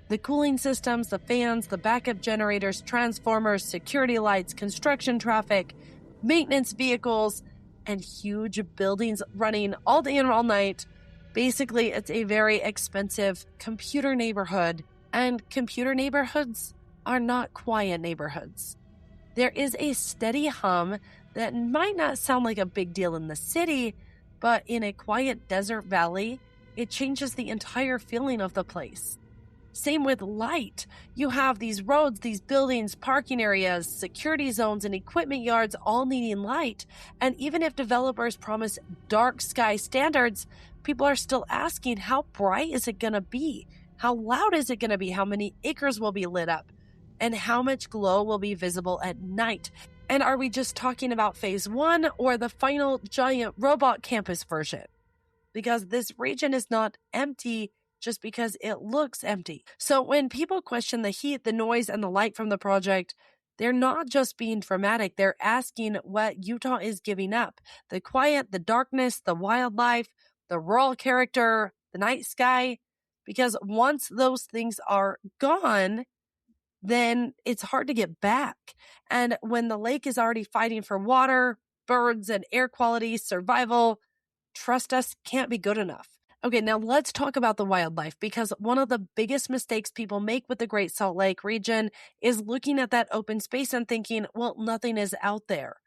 Speaker 1: The cooling systems, the fans, the backup generators, transformers, security lights, construction traffic, maintenance vehicles, and huge buildings running all day and all night. Basically, it's a very expensive computer neighborhood, and computer neighborhoods are not quiet neighborhoods. There is a steady hum that might not sound like a big deal in the city, but in a quiet desert valley, it changes the entire feeling of the place. Same with light. You have these roads, these buildings, parking areas, security zones, and equipment yards all needing light. And even if developers promise dark sky standards, people are still asking, how bright is it going to be? How loud is it going to be? How many acres will be lit up? And how much glow will be visible at night? And are we just talking about phase 1 or the final giant robot campus version? Because this region is not empty just because it looks empty. So when people question the heat, the noise, and the light from the project, they're not just being dramatic. They're asking what Utah is giving up. The quiet, the darkness, the wildlife, the rural character, the night sky. Because once those things are gone, then it's hard to get back. And when the lake is already fighting for water, birds, and air quality, survival, trust us, can't be good enough. Okay, now let's talk about the wildlife, because one of the biggest mistakes people make with the Great Salt Lake region is looking at that open space and thinking, well, nothing is out there.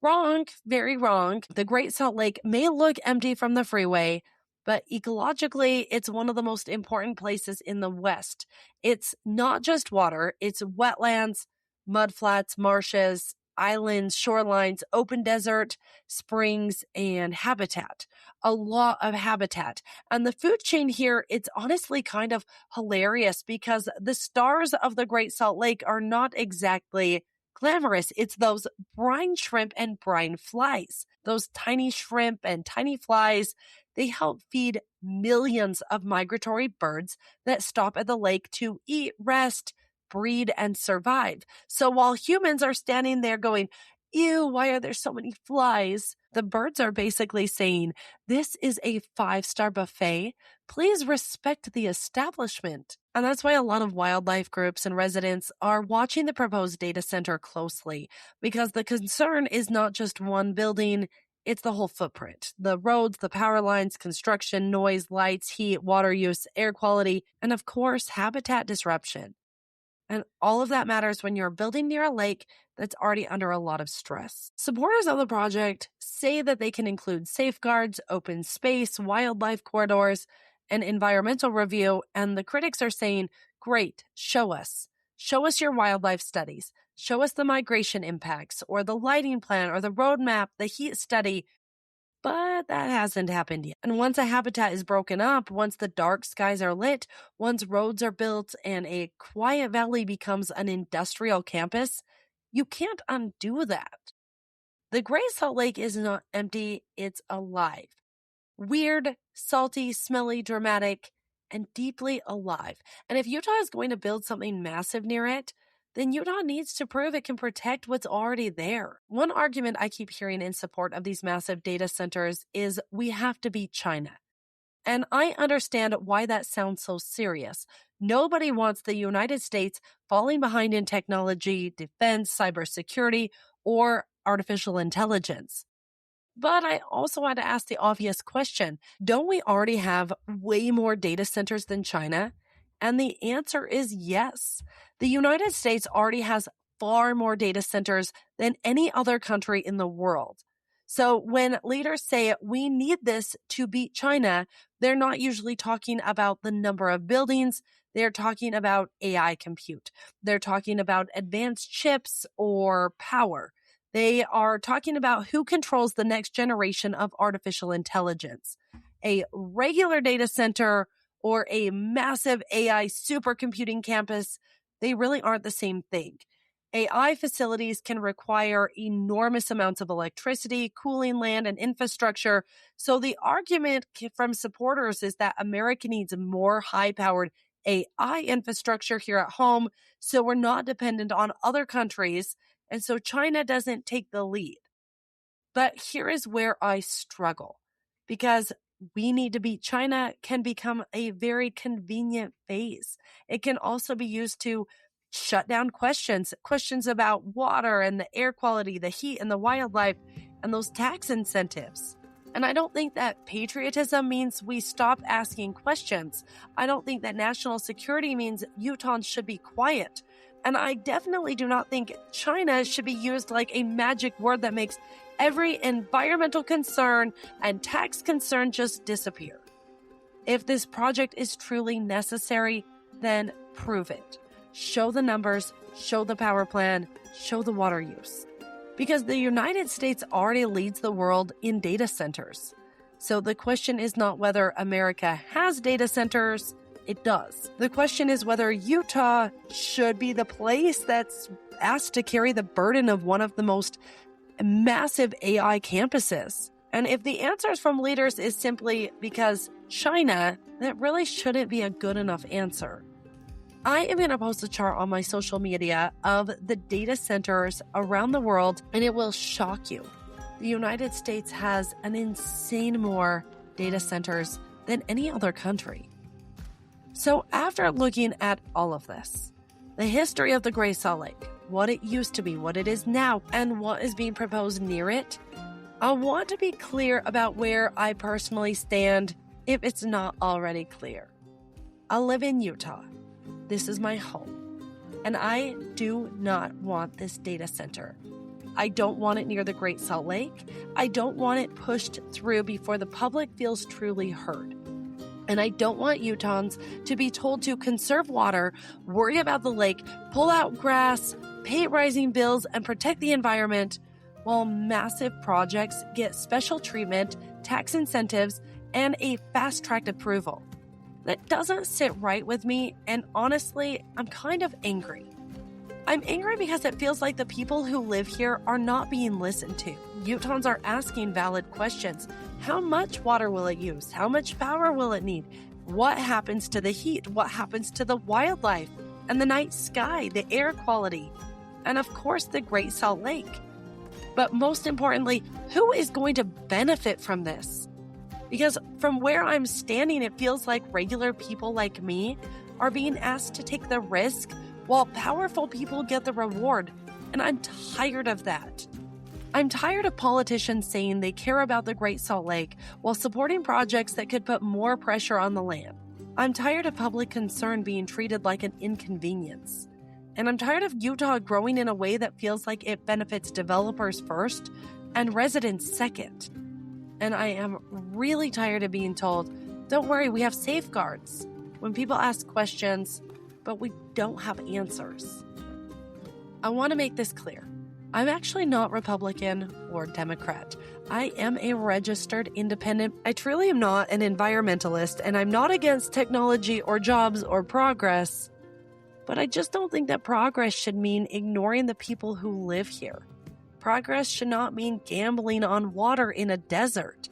Speaker 1: Wrong, very wrong. The Great Salt Lake may look empty from the freeway, but ecologically, it's one of the most important places in the West. It's not just water, it's wetlands, mudflats, marshes, islands, shorelines, open desert, springs, and habitat. A lot of habitat. And the food chain here, it's honestly kind of hilarious because the stars of the Great Salt Lake are not exactly glamorous. It's those brine shrimp and brine flies. Those tiny shrimp and tiny flies, they help feed millions of migratory birds that stop at the lake to eat, rest, breed, and survive. So while humans are standing there going, ew, why are there so many flies? The birds are basically saying, this is a 5-star buffet. Please respect the establishment. And that's why a lot of wildlife groups and residents are watching the proposed data center closely, because the concern is not just one building, it's the whole footprint. The roads, the power lines, construction, noise, lights, heat, water use, air quality, and of course, habitat disruption. And all of that matters when you're building near a lake that's already under a lot of stress. Supporters of the project say that they can include safeguards, open space, wildlife corridors, and environmental review. And the critics are saying, great, show us. Show us your wildlife studies. Show us the migration impacts or the lighting plan or the roadmap, the heat study. But that hasn't happened yet. And once a habitat is broken up, once the dark skies are lit, once roads are built and a quiet valley becomes an industrial campus, you can't undo that. The Great Salt Lake is not empty, it's alive. Weird, salty, smelly, dramatic, and deeply alive. And if Utah is going to build something massive near it, then Utah needs to prove it can protect what's already there. One argument I keep hearing in support of these massive data centers is we have to beat China. And I understand why that sounds so serious. Nobody wants the United States falling behind in technology, defense, cybersecurity, or artificial intelligence. But I also want to ask the obvious question, don't we already have way more data centers than China? And the answer is yes. The United States already has far more data centers than any other country in the world. So when leaders say we need this to beat China, they're not usually talking about the number of buildings. They're talking about AI compute. They're talking about advanced chips or power. They are talking about who controls the next generation of artificial intelligence. A regular data center or a massive AI supercomputing campus, they really aren't the same thing. AI facilities can require enormous amounts of electricity, cooling, land, and infrastructure. So the argument from supporters is that America needs more high-powered AI infrastructure here at home, so we're not dependent on other countries, and so China doesn't take the lead. But here is where I struggle, because we need to beat China can become a very convenient phase. It can also be used to shut down questions about water and the air quality, the heat and the wildlife, and those tax incentives. And I don't think that patriotism means we stop asking questions. I don't think that national security means Utahns should be quiet. And I definitely do not think China should be used like a magic word that makes every environmental concern and tax concern just disappear. If this project is truly necessary, then prove it. Show the numbers, show the power plan, show the water use. Because the United States already leads the world in data centers. So the question is not whether America has data centers, it does. The question is whether Utah should be the place that's asked to carry the burden of one of the most massive AI campuses. And if the answers from leaders is simply because China, that really shouldn't be a good enough answer. I am going to post a chart on my social media of the data centers around the world, and it will shock you. The United States has an insane more data centers than any other country. So after looking at all of this, the history of the Great Salt Lake, what it used to be, what it is now, and what is being proposed near it, I want to be clear about where I personally stand if it's not already clear. I live in Utah. This is my home. And I do not want this data center. I don't want it near the Great Salt Lake. I don't want it pushed through before the public feels truly heard. And I don't want Utahns to be told to conserve water, worry about the lake, pull out grass, pay rising bills, and protect the environment, while massive projects get special treatment, tax incentives, and a fast-tracked approval. That doesn't sit right with me, and honestly, I'm kind of angry. I'm angry because it feels like the people who live here are not being listened to. Utahns are asking valid questions. How much water will it use? How much power will it need? What happens to the heat? What happens to the wildlife and the night sky, the air quality, and of course the Great Salt Lake? But most importantly, who is going to benefit from this? Because from where I'm standing, it feels like regular people like me are being asked to take the risk while powerful people get the reward. And I'm tired of that. I'm tired of politicians saying they care about the Great Salt Lake while supporting projects that could put more pressure on the land. I'm tired of public concern being treated like an inconvenience. And I'm tired of Utah growing in a way that feels like it benefits developers first and residents second. And I am really tired of being told, don't worry, we have safeguards, when people ask questions, but we don't have answers. I want to make this clear. I'm actually not Republican or Democrat. I am a registered independent. I truly am not an environmentalist, and I'm not against technology or jobs or progress. But I just don't think that progress should mean ignoring the people who live here. Progress should not mean gambling on water in a desert.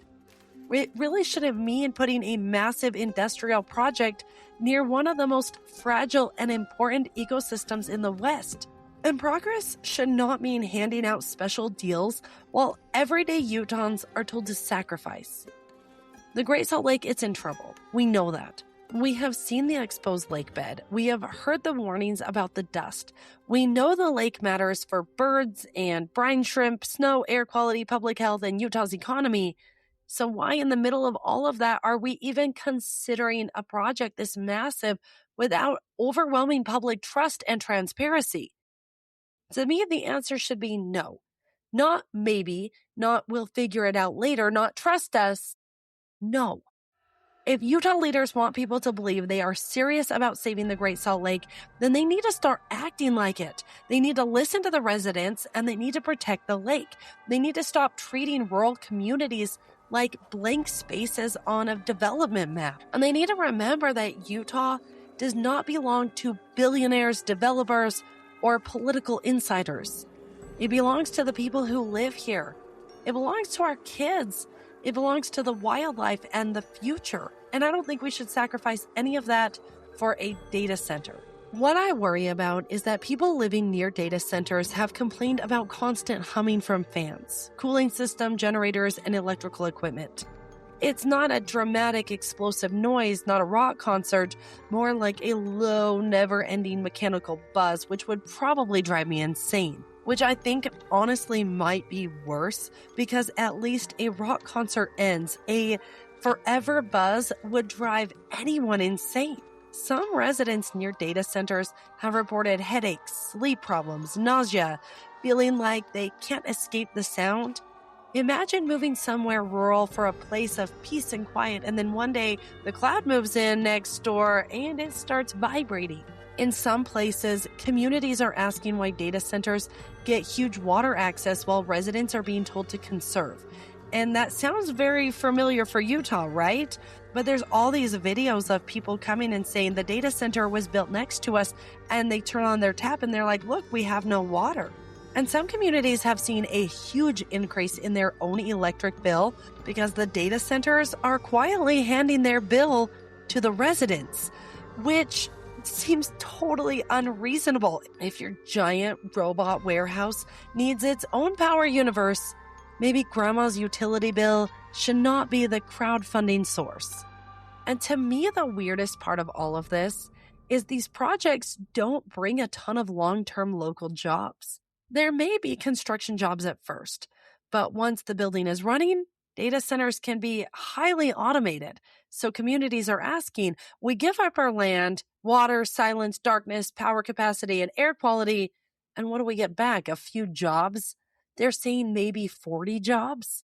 Speaker 1: It really shouldn't mean putting a massive industrial project near one of the most fragile and important ecosystems in the West. And progress should not mean handing out special deals while everyday Utahns are told to sacrifice. The Great Salt Lake, it's in trouble. We know that. We have seen the exposed lake bed. We have heard the warnings about the dust. We know the lake matters for birds and brine shrimp, snow, air quality, public health, and Utah's economy. So why in the middle of all of that are we even considering a project this massive without overwhelming public trust and transparency? To me, the answer should be no. Not maybe, not we'll figure it out later, not trust us. No. If Utah leaders want people to believe they are serious about saving the Great Salt Lake, then they need to start acting like it. They need to listen to the residents, and they need to protect the lake. They need to stop treating rural communities like blank spaces on a development map. And they need to remember that Utah does not belong to billionaires, developers, or political insiders. It belongs to the people who live here. It belongs to our kids. It belongs to the wildlife and the future. And I don't think we should sacrifice any of that for a data center. What I worry about is that people living near data centers have complained about constant humming from fans, cooling system, generators, and electrical equipment. It's not a dramatic, explosive noise, not a rock concert, more like a low, never-ending mechanical buzz, which would probably drive me insane. Which I think honestly might be worse, because at least a rock concert ends. A forever buzz would drive anyone insane. Some residents near data centers have reported headaches, sleep problems, nausea, feeling like they can't escape the sound. Imagine moving somewhere rural for a place of peace and quiet, and then one day the cloud moves in next door and it starts vibrating. In some places, communities are asking why data centers get huge water access while residents are being told to conserve. And that sounds very familiar for Utah, right? But there's all these videos of people coming and saying the data center was built next to us, and they turn on their tap and they're like, look, we have no water. And some communities have seen a huge increase in their own electric bill because the data centers are quietly handing their bill to the residents, which seems totally unreasonable. If your giant robot warehouse needs its own power universe, maybe grandma's utility bill should not be the crowdfunding source. And to me, the weirdest part of all of this is these projects don't bring a ton of long-term local jobs. There may be construction jobs at first, but once the building is running, data centers can be highly automated. So communities are asking, we give up our land, water, silence, darkness, power capacity, and air quality, and what do we get back? A few jobs? They're saying maybe 40 jobs?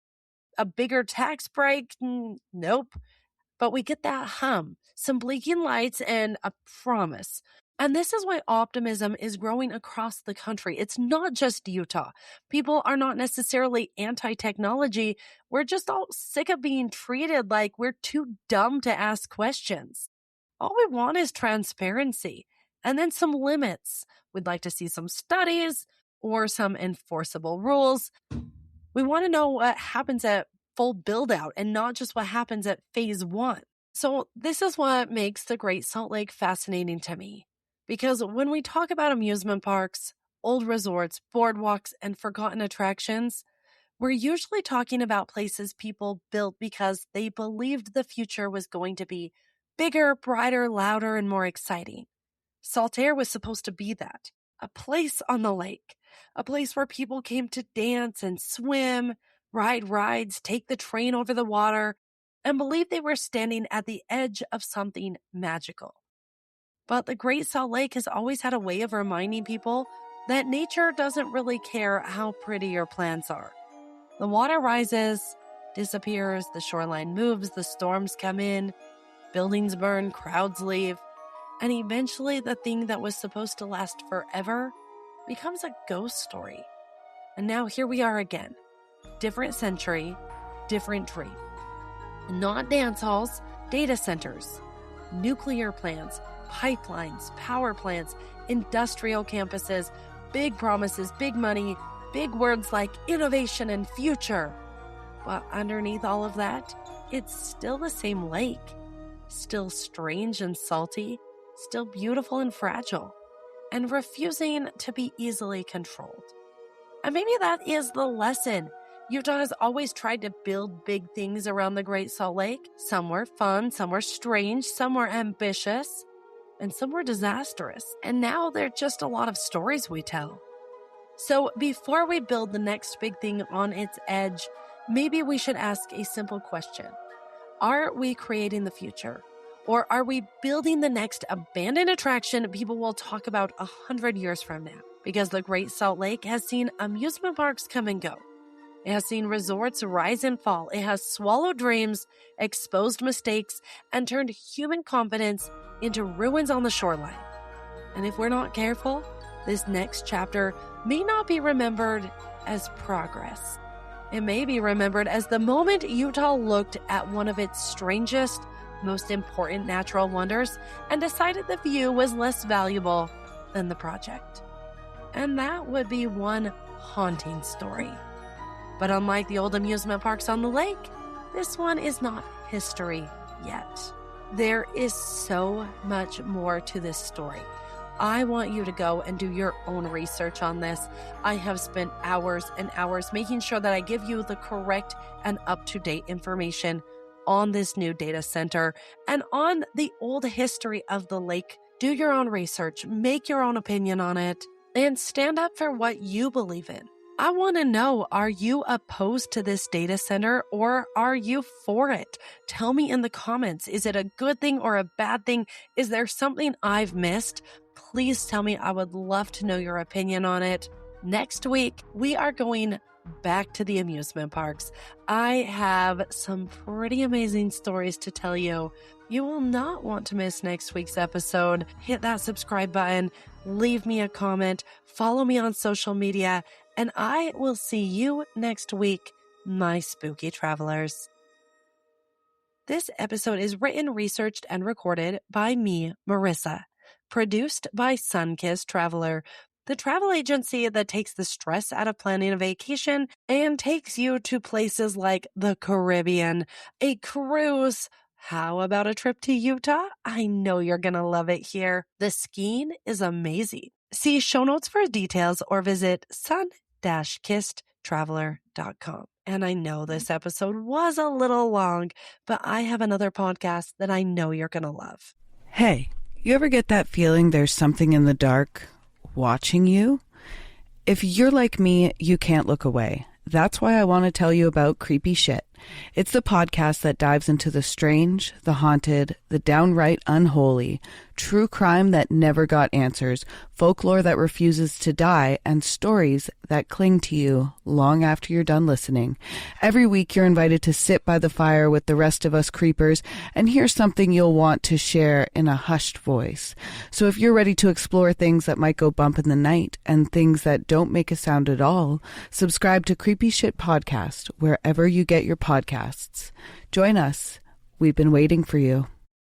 Speaker 1: A bigger tax break? Nope. but we get that hum, some blinking lights, and a promise. And this is why optimism is growing across the country. It's not just Utah. People are not necessarily anti-technology. We're just all sick of being treated like we're too dumb to ask questions. All we want is transparency and then some limits. We'd like to see some studies or some enforceable rules. We want to know what happens at full build out and not just what happens at phase 1. So this is what makes the Great Salt Lake fascinating to me. Because when we talk about amusement parks, old resorts, boardwalks, and forgotten attractions, we're usually talking about places people built because they believed the future was going to be bigger, brighter, louder, and more exciting. Saltair was supposed to be that. A place on the lake. A place where people came to dance and swim, ride rides, take the train over the water, and believe they were standing at the edge of something magical. But the Great Salt Lake has always had a way of reminding people that nature doesn't really care how pretty your plants are. The water rises, disappears, the shoreline moves, the storms come in, buildings burn, crowds leave, and eventually the thing that was supposed to last forever becomes a ghost story. And now here we are again. Different century, different dream. Not dance halls, data centers, nuclear plants, pipelines, power plants, industrial campuses, big promises, big money, big words like innovation and future. But underneath all of that, it's still the same lake. Still strange and salty, still beautiful and fragile, and refusing to be easily controlled. And maybe that is the lesson. Utah has always tried to build big things around the Great Salt Lake. Some were fun, some were strange, some were ambitious, and some were disastrous. And now they're just a lot of stories we tell. So before we build the next big thing on its edge, maybe we should ask a simple question. Are we creating the future? Or are we building the next abandoned attraction people will talk about 100 years from now? Because the Great Salt Lake has seen amusement parks come and go. It has seen resorts rise and fall. It has swallowed dreams, exposed mistakes, and turned human confidence into ruins on the shoreline. And if we're not careful, this next chapter may not be remembered as progress. It may be remembered as the moment Utah looked at one of its strangest, most important natural wonders and decided the view was less valuable than the project. And that would be one haunting story. But unlike the old amusement parks on the lake, this one is not history yet. There is so much more to this story. I want you to go and do your own research on this. I have spent hours and hours making sure that I give you the correct and up-to-date information on this new data center and on the old history of the lake. Do your own research, make your own opinion on it, and stand up for what you believe in. I want to know, are you opposed to this data center or are you for it? Tell me in the comments. Is it a good thing or a bad thing? Is there something I've missed? Please tell me. I would love to know your opinion on it. Next week, we are going back to the amusement parks. I have some pretty amazing stories to tell you. You will not want to miss next week's episode. Hit that subscribe button, leave me a comment, follow me on social media, and I will see you next week, my spooky travelers. This episode is written, researched, and recorded by me, Marissa. Produced by Sunkissed Traveler, the travel agency that takes the stress out of planning a vacation and takes you to places like the Caribbean, a cruise. How about a trip to Utah? I know you're going to love it here. The skiing is amazing. See show notes for details or visit sun-kissedtraveler.com. And I know this episode was a little long, but I have another podcast that I know you're going to love.
Speaker 2: Hey, you ever get that feeling there's something in the dark watching you? If you're like me, you can't look away. That's why I want to tell you about Creepy Shit. It's the podcast that dives into the strange, the haunted, the downright unholy, true crime that never got answers, folklore that refuses to die, and stories that cling to you long after you're done listening. Every week you're invited to sit by the fire with the rest of us creepers and hear something you'll want to share in a hushed voice. So if you're ready to explore things that might go bump in the night and things that don't make a sound at all, subscribe to Creepy Shit Podcast wherever you get your podcasts. Join us. We've been waiting for you.